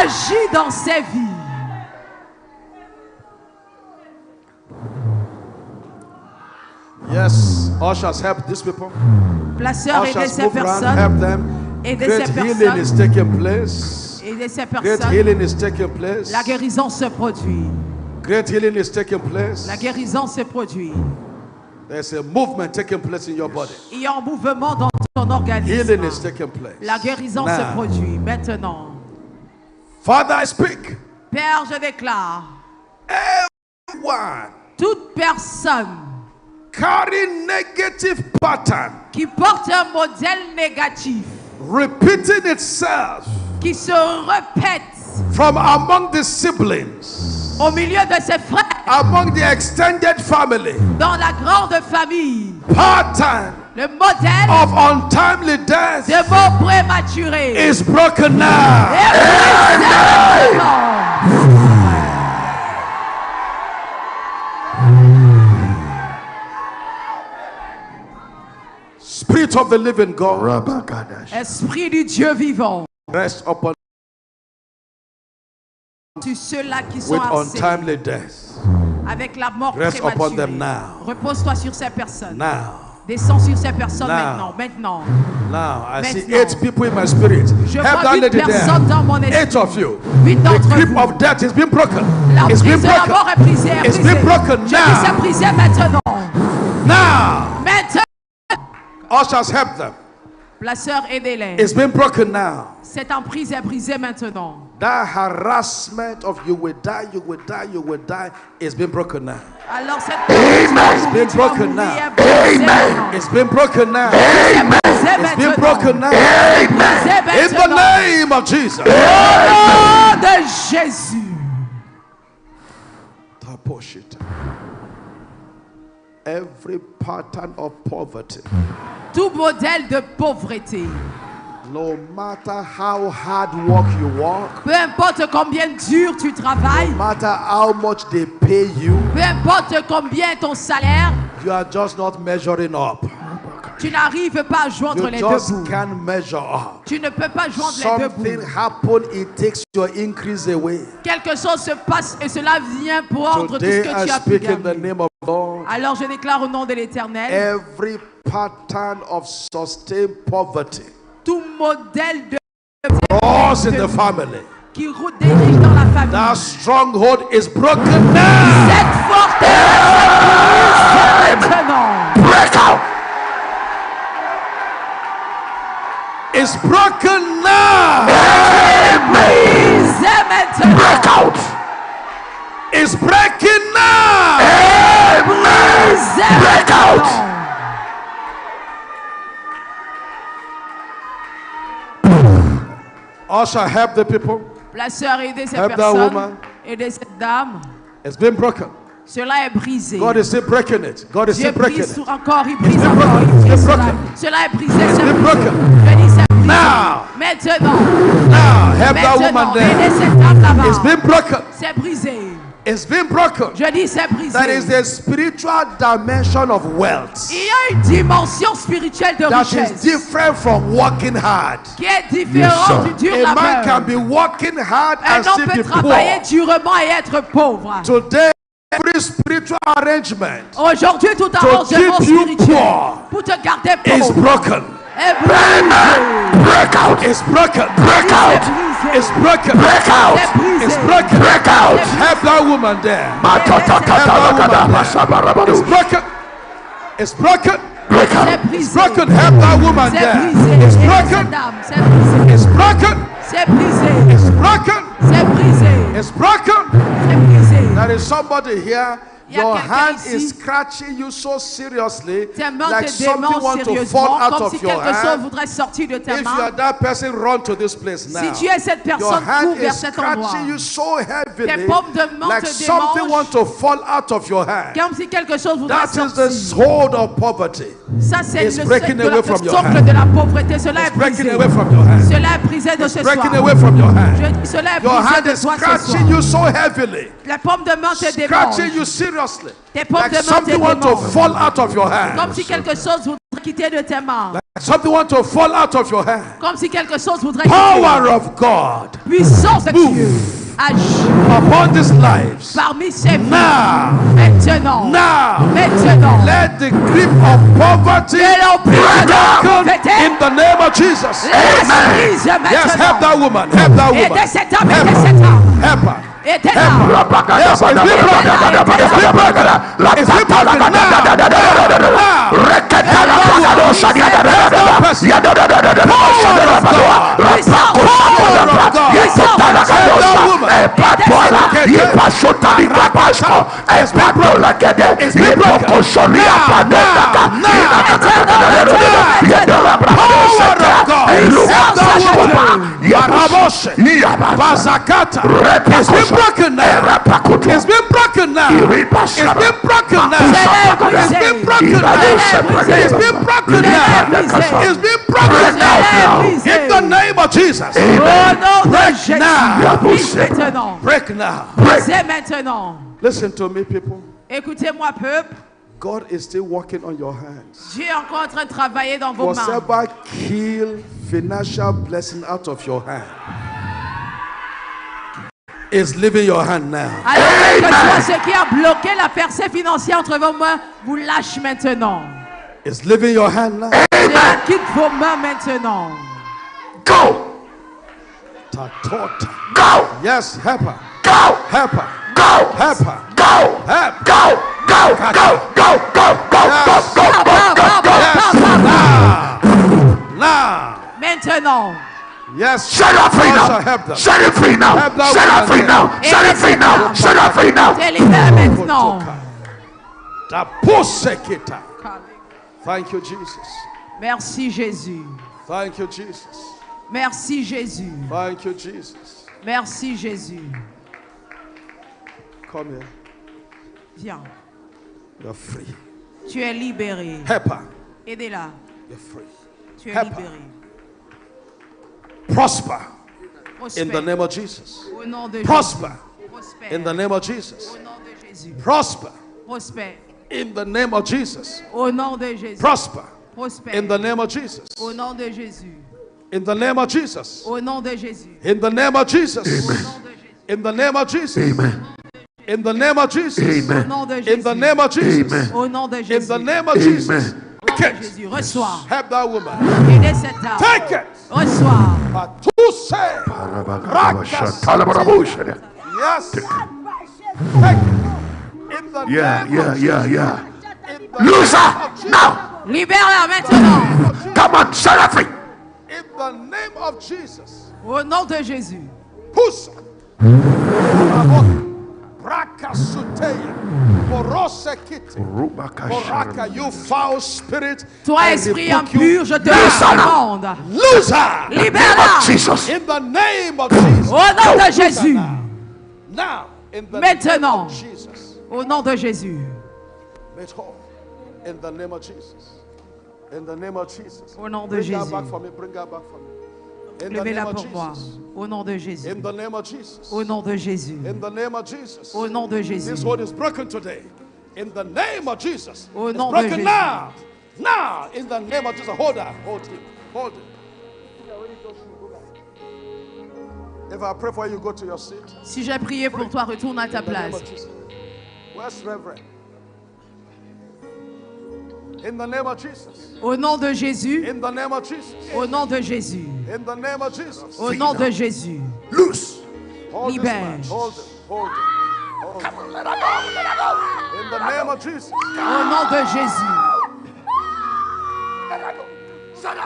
agit dans ces vies.
Yes, ushers help these people.
Placeurs, aidez
Ushers
ces
move around,
personnes.
help them.
Aidez
Great
ces
healing
personnes.
is taking place.
Aidez ces
Great
personnes.
healing is taking place.
La guérison se produit.
Great healing is taking place.
La guérison se produit.
There's a movement taking place in your body.
Il y a un mouvement dans ton organisme.
Healing is taking place.
La guérison
Now.
se produit maintenant.
Father, I speak.
Père, je déclare,
Everyone
toute personne
carry negative pattern,
qui porte un modèle négatif,
repeating itself
qui se répète
from among the siblings,
au milieu de ses frères,
among the extended family,
dans la grande famille,
pattern
le modèle
of untimely death
de mots prématurés.
is broken now.
est brisé maintenant.
Spirit of the living God,
Esprit du Dieu vivant,
rest upon
sur ceux-là qui sont
with
harcelés
untimely death.
avec la mort
Rest upon
prématurée.
them now.
Repose-toi sur ces personnes.
Now,
Descends sur ces personnes
Now.
maintenant.
now, I see
Maintenant.
8 people in my spirit.
Je
Help
vois
that
8
lady
personnes dans mon
there.
esprit.
8 of you.
8
The
d'entre
grip
vous.
of death is being broken.
La
It's been
prise de la mort
broken.
est brisée. Est
It's
brisée.
been broken
Je dis
now.
c'est brisé maintenant.
Now,
Maintenant.
ushers help them.
Placeurs, aidez-les.
It's been broken now.
Cette emprise est brisée maintenant.
That harassment of you will die, you will die, you will die is being broken now.
Alors cette
It's been broken now. It's been broken now. It's been broken now. In the name of Jesus.
Au nom de Jésus.
Every pattern of poverty,
Tout modèle de pauvreté,
no matter how hard work you work,
peu importe combien dur tu travailles,
no matter how much they pay you,
peu importe combien est ton salaire,
you are just not measuring up.
tu n'arrives pas à joindre
You
les deux
just
bouts.
can't measure up.
Tu ne peux pas joindre les deux
Something
bouts.
happened, it takes your increase away.
Quelque chose se passe et cela vient prendre tout ce
Today
que
I
tu as
speak
pu
in the
gagner.
name of God.
Alors je déclare au nom de l'Éternel,
Every pattern of sustained poverty,
tout modèle de
us in the family,
qui dirige dans la famille.
that stronghold is broken now.
Cette forteresse est brisée maintenant.
Break out.
It's broken now.
Brisée maintenant.
Break out.
It's breaking now.
Brisée
Break out.
maintenant.
Also help the people.
La sœur aidez ces
Help that
personnes.
woman.
Aidez cette dame.
It's been broken.
Cela est brisé.
God is still breaking it. God is
Dieu
still breaking
brise
it.
encore, il brise
been
encore,
broken.
il brise
It's been
cela.
broken.
Cela est brisé, c'est
been
brisé.
broken.
Je dis c'est brisé.
Now.
Maintenant.
Now help that woman
Maintenant. Aidez
there.
cette dame là-bas.
It's been broken.
C'est brisé.
It's been broken.
Je dis c'est brisé.
That is the spiritual dimension of wealth.
Il y a une dimension spirituelle de
That is
richesse
different from working hard.
qui est différente du dur
A man can
labeur.
be working hard
Un
and
homme
still
peut
be
travailler
poor.
durement et être pauvre.
Today, every spiritual arrangement
Aujourd'hui, tout arrangement
keep you
spirituel
poor
pour te garder
is
pauvre
broken.
est brisé.
Break out.
It's broken.
Break out.
It's broken.
Break out.
C'est brisé.
It's broken.
Break out.
Help that woman there.
Matata.
It's broken. It's broken.
Break
C'est
out.
brisé.
It's broken. Help that woman
C'est
there.
brisé.
It's
Aidez
broken.
cette dame. C'est brisé.
It's broken.
C'est brisé.
It's broken.
C'est brisé.
It's broken.
C'est brisé.
There is somebody here.
Il y a
Your
quelqu'un
hand
ici.
is scratching you so seriously,
Tes mains
like
te
something
démangent
want to
sérieusement,
fall out
comme
of
si
your
quelque chose
hand.
voudrait sortir de ta
If you are
main.
that person, run to this place now.
Si tu es cette
Your
personne,
hand
cours vers
is
cet endroit.
scratching you so heavily,
Tes paumes de main
like
te
something
démangent.
want to fall out of your hand.
Comme si quelque chose voudrait
That is
sortir.
the hold of poverty.
Ça, c'est
It's
le
breaking away from your
socle
hand.
de la pauvreté. Cela
It's
est brisé.
breaking away from your hand.
Cela est brisé de
It's
ce
breaking
soir.
away from your hand.
Je dis, cela est
Your
brisé
hand
de
is
toi ce
scratching
soir.
you so heavily,
Les paumes de main te
scratching
démangent.
you seriously,
Tes paumes
like
de main te
something want to
démangent.
fall out of your hand.
Comme si quelque chose voudrait quitter de tes mains.
Something want to fall out of your hand.
Comme si quelque chose voudrait
Power
quitter.
of God
Puissance de
Move.
Dieu. Agis
upon these lives.
parmi ces vies.
Now,
Maintenant.
now,
Maintenant.
let the grip of poverty
Que l'emprise de la
broken
pauvreté
in the name of Jesus.
brise maintenant.
Yes, help that woman. Help that woman.
Aidez cette âme,
Help
aidez
her.
cette âme.
Help her.
Aidez-la.
Yes, it's been broken. It's been broken. It's been broken now. It's been broken now. It's been broken now. It's been broken now. It's been broken now. It's been broken now. It's been broken now. In the name of Jesus.
Au nom de
Break
Jésus.
now.
Brise maintenant.
Break now.
Brisez maintenant.
Listen to me, people.
Écoutez-moi, peuple.
God is still working on your hands.
Dieu est encore en train de travailler dans vos mains.
Whatever kill financial blessing out of your hand is leaving your hand now.
Alors, quel que soit ce qui a bloqué la percée financière entre vos mains, vous lâche maintenant.
It's leaving your hand now.
Cela quitte vos mains maintenant.
Go.
Tatota.
Go.
Yes, help her.
Go.
Help her.
Go.
Help her.
Go.
Help.
Go. Go. Go. Go. Go. Go.
Yes.
Go. Go.
Yes. Now. Now.
Maintenant.
Yes.
Set her free
God shall
now.
help them.
Set her free now.
Help that
Set her
woman
free
there.
now. Set her free now. Set her free now.
Te libère maintenant.
Thank you, Jesus.
Merci Jésus.
Thank you, Jesus.
Merci Jésus.
Thank you, Jesus.
Merci Jésus.
Come here.
Viens.
You're free.
Tu es libéré.
Help her.
Aidez-la.
You're free.
Tu es
Help her.
libéré.
Prosper in the
Prospère.
name of Jesus.
Au nom de
Prosper
Jésus. Prospère.
in the name of Jesus.
Au nom de Jésus.
Prosper
Prospère.
in the name of Jesus.
Au nom de Jésus.
Prosper
Prospère.
in the name of Jesus.
Au nom de Jésus.
In the name of Jesus.
Au nom de Jésus.
In the name of Jesus.
Au nom de Jésus.
In the name of Jesus.
Amen.
In the name of Jesus.
Au
Amen.
nom de
In
Jésus.
the name of Jesus.
Amen.
Au nom de
In
Jésus.
the name of Jesus.
Amen.
Au nom de
Take it.
Jésus. Reçois.
Help that woman.
Aidez cette dame.
Take it.
Reçois.
Patuse. Yes. Take it. In the
Yeah,
name
yeah,
of
yeah,
Jesus.
yeah.
In the
Loose
name
her
of Jesus.
now.
Libère-la maintenant.
Come on, set her free.
In the name of Jesus.
Au nom de Jésus.
Pusa. Brakasuteya. Borosekite. Boraka, you foul spirit.
Toi,
I
esprit
rebuke you.
impur, je te
Descends.
recommande.
Lose her.
Libère-la.
Jesus.
In the name of Jesus.
Au nom de Jésus.
Now, in the
Maintenant.
name of Jesus.
Au nom de Jésus.
Made whole. In the name of Jesus. In the name of Jesus.
Au nom de
Bring her
Jésus.
back for me. Bring her back for me. In the
Levez-la
name of
pour moi.
Jesus.
Au nom de Jésus.
In the name of Jesus.
Au nom de Jésus.
In the name of Jesus.
Au nom de Jésus.
This hold is broken today. In the name of Jesus.
Au
It's
nom de
broken
Jésus.
now. Now, in the name of Jesus. Hold her. Hold him. Hold him. If I pray for you, go to your seat.
Si j'ai prié pour toi, retourne à ta
In the name
place.
of Jesus. Where's Reverend? In the name of Jesus.
Au nom de Jésus.
In the name of Jesus.
Au nom de Jésus.
In the name of Jesus.
Au nom de Jésus.
Loose.
Hold this
Libère.
man. Hold him. Hold him. Hold him. In the name of Jesus.
Au nom de Jésus.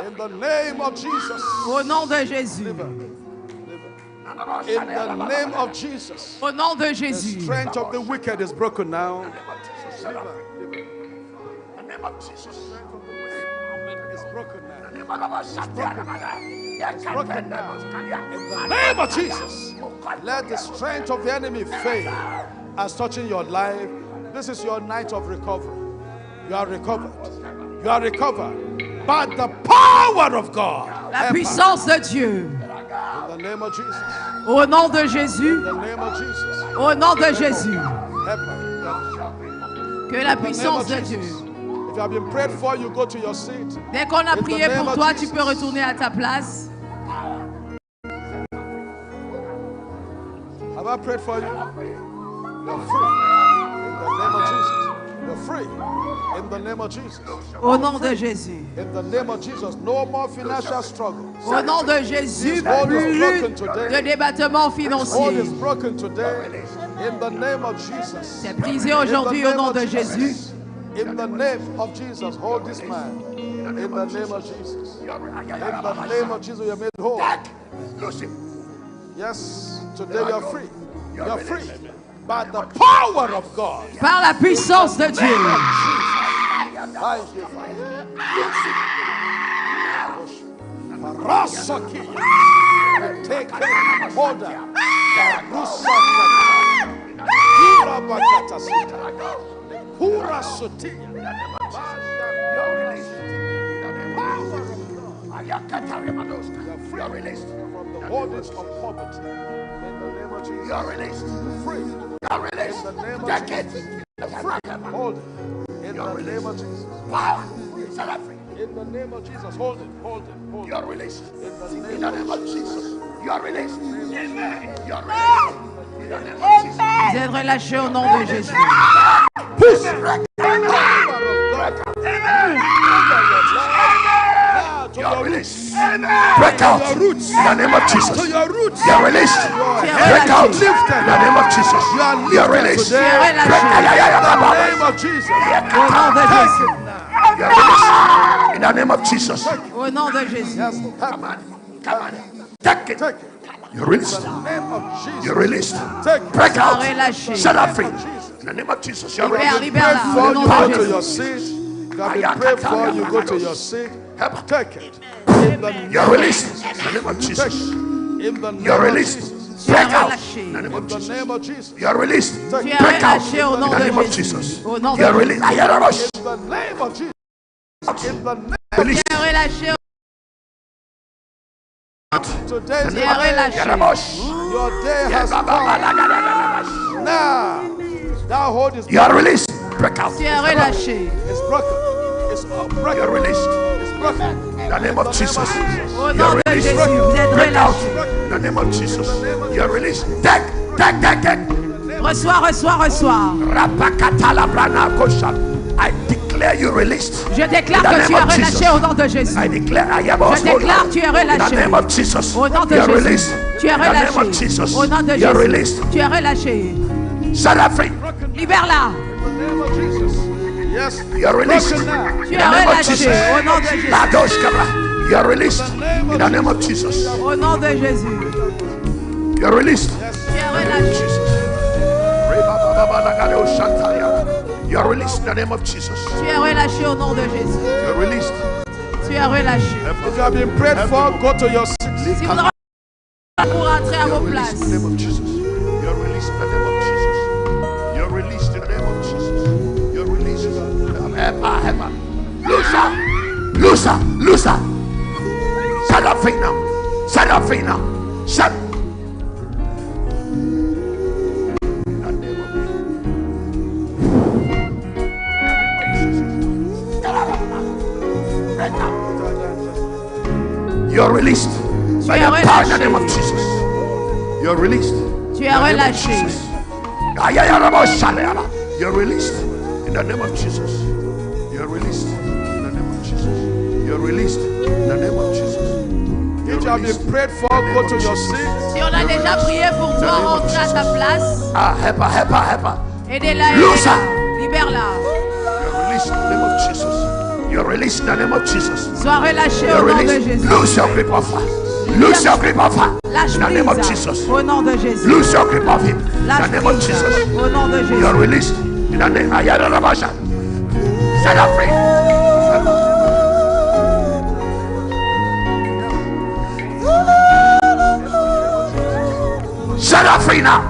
In the name of Jesus.
Au nom de Jésus.
In the name of Jesus.
Au nom de
The
Jésus.
strength of the wicked is broken now. It's broken now. It's broken now. In the name of Jesus. Let the strength of the enemy fail as touching your life. This is your night of recovery. You are recovered. You are recovered by the power of God.
La puissance de Dieu.
In the name of Jesus.
Au nom de Jésus.
In the name of Jesus.
Au nom de Jésus.
Help her.
Que la
In the name
puissance
of
de
Jesus.
Dieu.
If you have been prayed for, you go to your seat.
Dès qu'on a
In the
prié
name
pour
of
toi, tu
Jesus.
peux retourner à ta place.
Have I prayed for you? You're free. In the name of Jesus. You're free. In the name of Jesus.
Au nom de Jésus.
In the name of Jesus. No more financial struggles.
Au nom de Jésus,
Hold is
plus
broken today.
de débattements
Hold
financiers.
is broken today. In the name of Jesus.
C'est brisé aujourd'hui au nom de Jésus.
In the name of Jesus, hold this man. In the name of Jesus. In the name of Jesus, you are made whole. Yes, today you are free. You are free by the power of God.
Par la puissance de Dieu.
Thank you. Rasakia. Take it. Hold on. Pura bakata sita. Pura sotia. You are released from the bondage of poverty. In the name of Jesus. You are released. Free. You are released. In the name of Jesus. Free. Hold it. In the name of Jesus. In the name of Jesus. Hold it. Hold it. Hold it. You are released. In the name of Jesus. You are released. Amen. You are released.
Vous êtes relâchés au nom de Jésus.
You are released. Break out in the name of Jesus. You are released. Break out in the name of Jesus. You are released.
Tu es relâché.
In the name of Jesus.
Au nom de Jésus.
You are released. In the name of Jesus.
Au nom de Jésus.
Yes, come on. Come on.
Take it. You're released.
In the name of Jesus.
You're released.
Take it.
Break out.
relâché.
Set her free. In the name of Jesus. You're
Libère,
released.
libère
Prayed
là.
for
Au nom
you,
de
go to
Jésus.
your seat. You have been prayed for you, go to your seat. Take it. In the name
You're
of
released.
Jesus.
In the name of
Take
Jesus.
it. In the name
You're
of
released.
Jesus.
Tu es
Break out.
relâché.
In the name
In
of
the
Jesus.
name of Jesus.
You're released.
Tu es
Break out.
relâché au
In
nom
the name
de
of
Jésus.
Jesus.
Au nom de
You're
Jésus.
released. I hear a rush.
In the name of Jesus. In the name
Released.
Tu es relâché.
today is
Tu
the
es
day.
relâché.
Your day has come. Now, that hold is
You are released. Break out.
Tu es relâché.
It's broken. It's all broken.
You're released.
It's broken.
In the name of Jesus.
Au
You're
nom de
released.
Jésus, vous êtes
Break out.
relâché.
In the name of Jesus. You're released. Take.
Reçois, reçois, reçois.
Rapakatala brana kosha. I declare you released.
Je déclare
In the
que
name
tu es
of Jesus.
relâché au nom de Jésus.
I declare I am
Je
also
déclare
now.
tu es
In the
relâché.
name of Jesus.
Au nom de
You're
Jésus.
released.
Tu es
In the name of
relâché.
Jesus.
Au nom de
You're
Jésus.
released.
Tu es relâché.
Set her free.
Libère-la.
In the name of Jesus. Yes.
You're released.
Broken now.
Tu
In
es
the name of
relâché.
Jesus.
Au nom de Jésus.
Lados kabra. You're released. In the name of Jesus.
Au nom de Jésus.
You're released.
Tu es relâché.
You're released in the name of Jesus.
Tu es relâché au nom de Jésus.
You're released.
Tu es relâché.
If you have been prayed for, go to your seat.
Si vous n'aurez pour rentrer à vos
You're released in the
places.
name of Jesus. You're released in the name of Jesus. You're released in the name of Jesus. You're released. Heppa. Loser. Set her free now. Set her free now. Set. In the name of Jesus. You're released by the power in the name of Jesus. You're released.
Tu es relâché.
You're released in the name of Jesus. You're released in the name of Jesus. You're released in the name of Jesus.
If you have been prayed for, go to your seat.
Si on a déjà prié pour toi, rentre à ta place.
Heppa.
Aidez-la,
Loose
aidez-la. Libère-la.
You're released in the name of Jesus. You're released in the name of Jesus.
Sois relâché
You're
au nom de
released.
Jésus.
Lose your grip of her. Lose your grip of her.
Lâche
In the name of
prise
Jesus.
au nom de Jésus.
Lose your grip of him. In the
Lâche
name of
prise
Jesus.
au nom de
You're
Jésus.
released in the name. Ayarabasha. Set her free. Set her free now.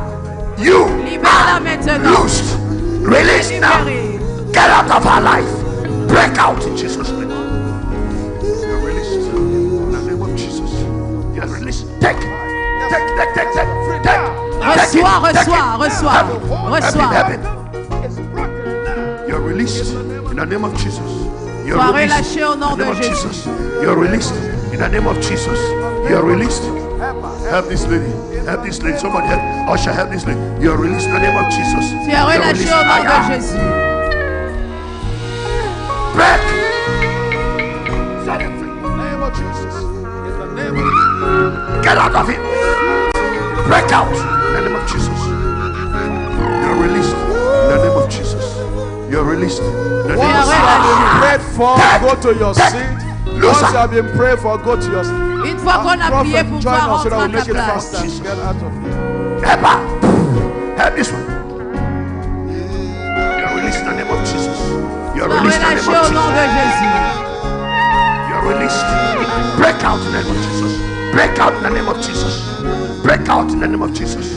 You
Libère-la
are
maintenant.
loosed. Released now.
Libérée.
Get out of her life. Break out in Jesus' name. You're released in the name of Jesus. You're released. Take.
Reçois.
You're released in the name of Jesus. You're
Sois
released
relâché au nom
in the
de
name of
Jésus.
Jesus. You're released in the name of Jesus. You're released. Help this lady. Help this lady. Somebody help. Usher, help this lady. You're released in the name of Jesus.
Tu es relâché au nom de Jésus.
Break.
In the name of Jesus. In the name of
Get out of him. Break out in the name of Jesus. You're released in the name of Jesus. You're released in the name
Once
of
you have
Jesus.
been prayed for, go to your seat.
Loose
Once you
her.
have been prayed for, go to your seat.
Une fois qu'on a prié
Prophet,
pour
join
toi,
us so
rentre
that
à
we
ta
make it
place.
faster and get out of here.
Help her. Help this one. You're released in the name of Jesus. You're
Sois
released in the name
relâché
of
au nom de
Jesus.
Jésus.
You're released. Break out in the name of Jesus. Break out in the name of Jesus. Break out in the name of Jesus.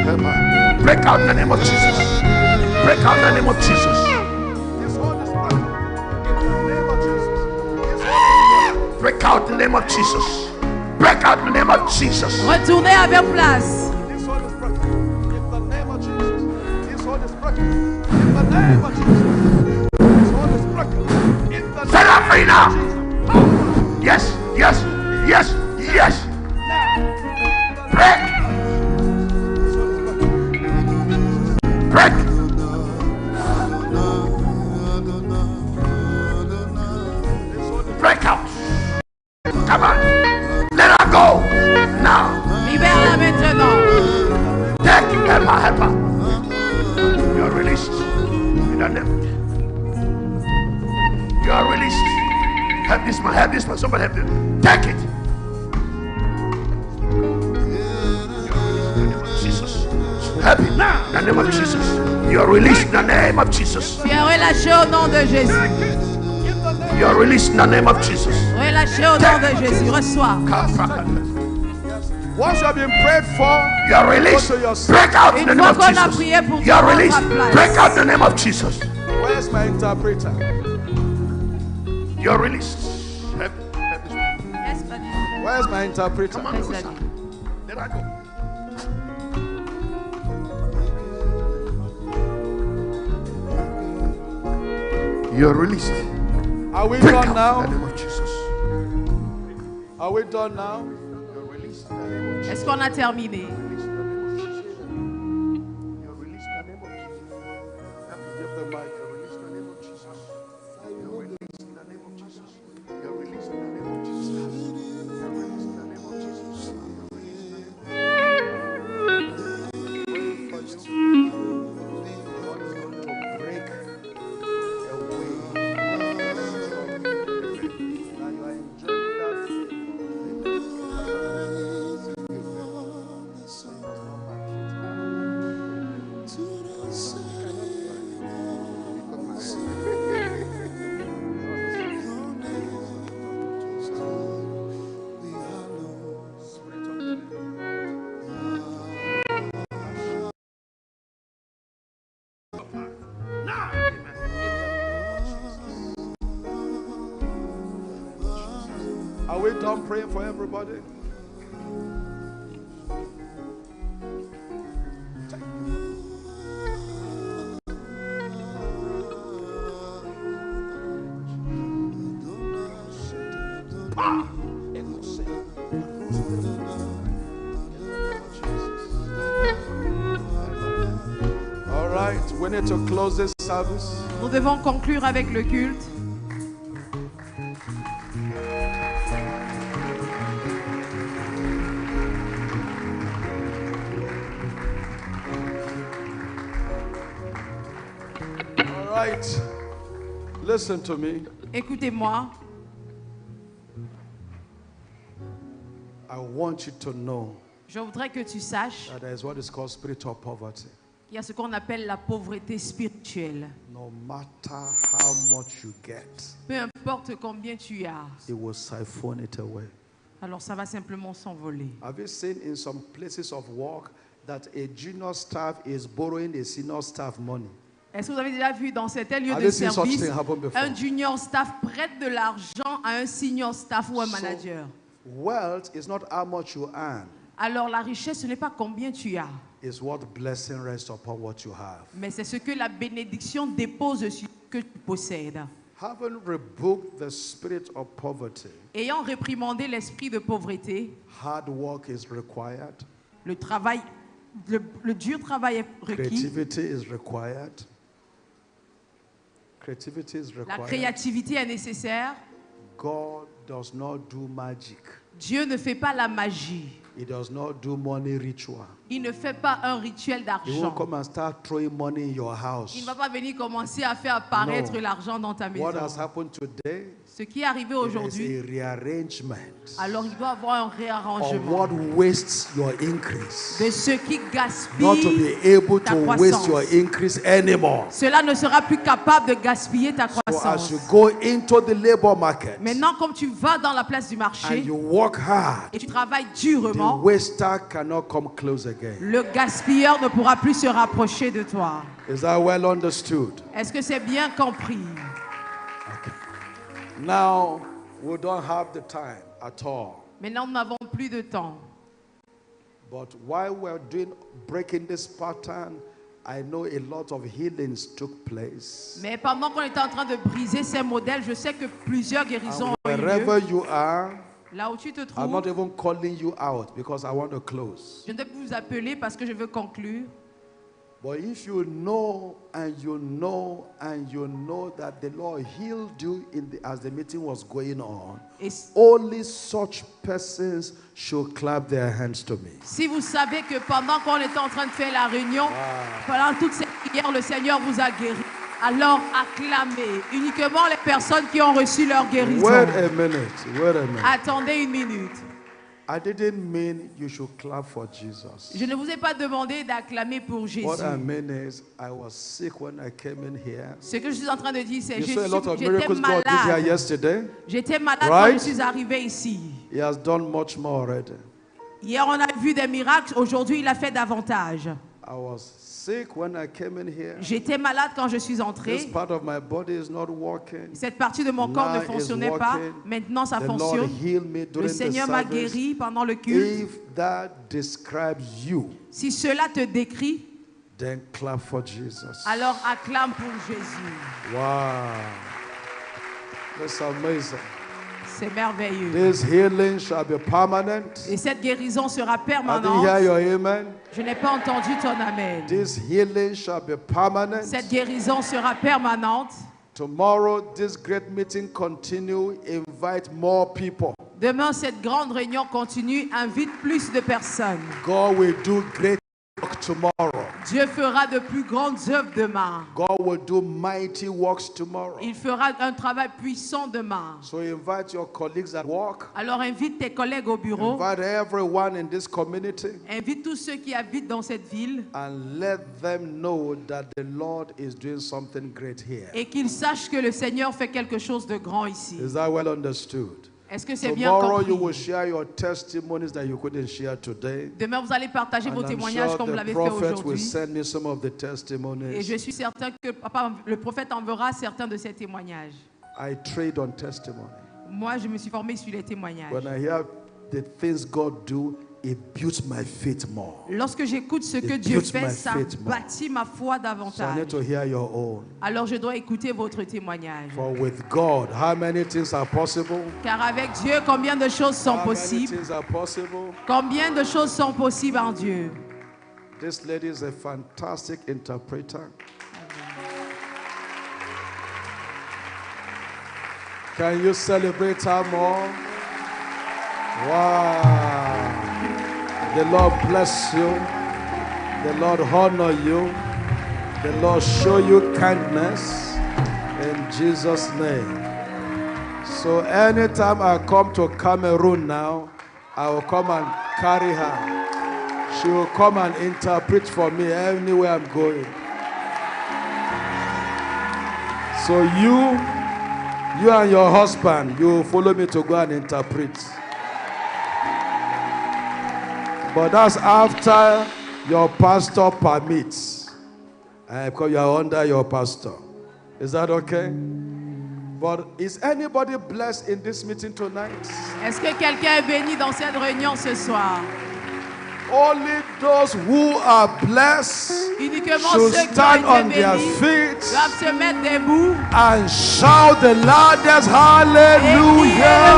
Help her. Break out in the name of Jesus. Break out in the name of Jesus.
This one is broken. In the name of Jesus.
Break out in the name of Jesus. Break out in the name of Jesus.
Retournez à vos places.
This one is broken. In the name of Jesus. This one is broken. In the name of Jesus. This one is broken. In the
Set
name
her free now.
of
Yes. Break. Break. Break out. Come on. Let her go. Now.
Libère-la maintenant.
Take. Help her. You're released. In the name. You are released. Help this man. Somebody help him. Take it. now in the name of Jesus. You're released in the name of Jesus.
Tu es relâché au nom de Jésus.
You're released in the name of Jesus.
Relâché au nom de Jésus. Reçois.
Once you have been prayed for,
You're released. Break out in the name of Jesus. You're released. Break out in the name of Jesus.
Where's my interpreter?
You're released.
Yes, Daddy.
Where's my interpreter?
Come on,
Yes,
go,
Daddy.
sir. Let her go. You're released.
Are we
Break
done
out in the
now?
name of Jesus.
Are we done now?
You're released in the name of Jesus.
Est-ce qu'on a terminé?
You're released in the name of Jesus.
Give the mic.
You're released in the name of Jesus. You're released in the name of Jesus. You're released in the name of Jesus. You're released in the name of Jesus.
Are we done praying for everybody? All right, we need to close this service.
Nous devons conclure avec le culte.
All right, listen to me.
Écoutez-moi.
I want you to know
Je voudrais que tu saches
that there is what is called spiritual poverty.
qu'il y a ce qu'on appelle la pauvreté spirituelle.
No matter how much you get,
Peu importe combien tu as,
it will siphon it away.
alors ça va simplement s'envoler.
Have you seen in some places of work that a junior staff is borrowing a senior staff money?
Est-ce que vous avez déjà vu dans certains lieux
Have
de
you seen such
service,
thing happen before?
un junior staff prête de l'argent à un senior staff ou un manager?
Wealth is not how much you earn,
Alors la richesse, ce n'est pas combien tu as,
it's what blessing rests upon what you have.
mais c'est ce que la bénédiction dépose sur ce que tu possèdes.
Having rebuked the spirit of poverty,
Ayant réprimandé l'esprit de pauvreté,
hard work is required,
le travail, le dur travail est requis,
creativity is required. Creativity is
la
required.
créativité est nécessaire.
God does not do magic.
Dieu ne fait pas la magie.
He does not do money ritual.
Il ne fait pas un rituel
He
d'argent.
won't come and start throwing money in your house.
Il ne va pas venir commencer à faire apparaître
No.
l'argent dans ta maison.
What has happened today
Ce qui est arrivé
is
aujourd'hui,
a rearrangement
alors il doit avoir un
of
réarrangement
what wastes your increase.
de ce qui
Not to
gaspille.
be able
ta
to
croissance.
waste your increase anymore.
Cela ne sera plus capable de gaspiller ta
So as
croissance.
you go into the labor market
Maintenant, comme tu vas dans la place du
and
marché
you work hard,
et tu travailles
the
durement,
waster cannot come close again.
le gaspilleur ne pourra plus se rapprocher de toi.
Is that well understood?
Est-ce que c'est bien compris?
Now, we don't have the time at all.
Maintenant, nous n'avons plus de temps.
But while we're breaking this pattern, I know a lot of healings took place.
Mais pendant qu'on était en train de briser ces modèles, je sais que plusieurs guérisons
And
ont eu
wherever
lieu.
you are,
Là où tu te
I'm not
trouves,
even calling you out because I want to close.
je ne vais plus vous appeler parce que je veux conclure.
But if you know and you know and you know that the Lord healed you as the meeting was going on,
Et
only such persons should clap their hands to me.
si vous savez que pendant qu'on était en train de faire la réunion, pendant toutes ces prières, le Seigneur vous a guéri, alors acclamez uniquement les personnes qui ont reçu leur guérison.
Wait a minute. Wait a minute.
Attendez une minute.
I didn't mean you should clap for Jesus.
Je ne vous ai pas demandé d'acclamer pour Jésus.
What I mean is, I was sick when I came in here.
Ce que je suis en train de dire, c'est
You
que
saw a lot of
j'étais
miracles God did here
malade.
yesterday.
J'étais malade
Right?
quand je suis arrivé ici.
He has done much more already.
Hier, on a vu des miracles. Aujourd'hui, il a fait davantage.
I was sick when I came in here.
J'étais malade quand je suis
This
entré.
part of my body is not working.
Cette partie de mon corps ne
Now
fonctionnait
it's
pas.
working.
Maintenant, ça
The Lord
fonctionne.
healed me
Le
during the
Seigneur m'a
service.
guéri pendant le culte.
If that describes you,
Si cela te décrit,
then clap for Jesus.
alors acclame pour Jésus.
Wow. That's amazing.
C'est merveilleux.
This healing shall be permanent.
Et cette guérison sera
I didn't
permanente.
hear your amen.
Je n'ai pas entendu ton amen.
This healing shall be permanent.
Cette guérison sera permanente.
Tomorrow, this great meeting continue. Invite more people.
Demain, cette grande réunion continue. Invite plus de personnes.
God will do great work tomorrow.
Dieu fera de plus grandes œuvres demain.
God will do mighty works tomorrow.
Il fera un travail puissant demain.
So invite your colleagues at work.
Alors invite tes collègues au bureau.
Invite everyone in this community.
Invite tous ceux qui habitent dans cette ville.
And let them know that the Lord is doing something great here.
Et qu'ils sachent que le Seigneur fait quelque chose de grand ici.
Is that well understood?
Est-ce que c'est bien
Tomorrow you will
compris?
share your testimonies that you couldn't share today.
Demain, vous allez partager vos
And I'm
témoignages
sure
comme vous
the
l'avez fait
prophet will
aujourd'hui.
send me some of the
Et
testimonies.
je suis certain que le prophète enverra certains de ces témoignages.
I trade on testimony.
Moi, je me suis formé sur les témoignages.
When I hear the things God do, it builds my faith more.
Lorsque j'écoute ce que
It
Dieu
builds
fait,
my
ça
faith more.
bâtit ma foi
So I
davantage.
need to hear your own.
Alors je dois écouter votre témoignage.
For with God, how many things are possible?
Car avec Dieu, combien de choses sont
How many
possibles?
things are possible?
Combien de choses sont possibles en Dieu?
This lady is a fantastic interpreter. Can you celebrate her more? Wow. The Lord bless you. The Lord honor you. The Lord show you kindness in Jesus' name. So anytime I come to Cameroon now, I will come and carry her. She will come and interpret for me anywhere I'm going. So you and your husband, you will follow me to go and interpret. But that's after your pastor permits. Because you are under your pastor. Is that okay? But is anybody blessed in this meeting tonight?
Est-ce que quelqu'un est béni dans cette réunion ce soir?
Only those who are blessed
Uniquement
should
ceux qui ont
stand on
été
their
bénis
feet
doivent se mettre debout.
and shout the loudest
Et crier le plus
hallelujah.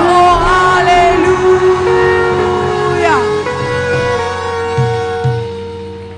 haut, Alléluia.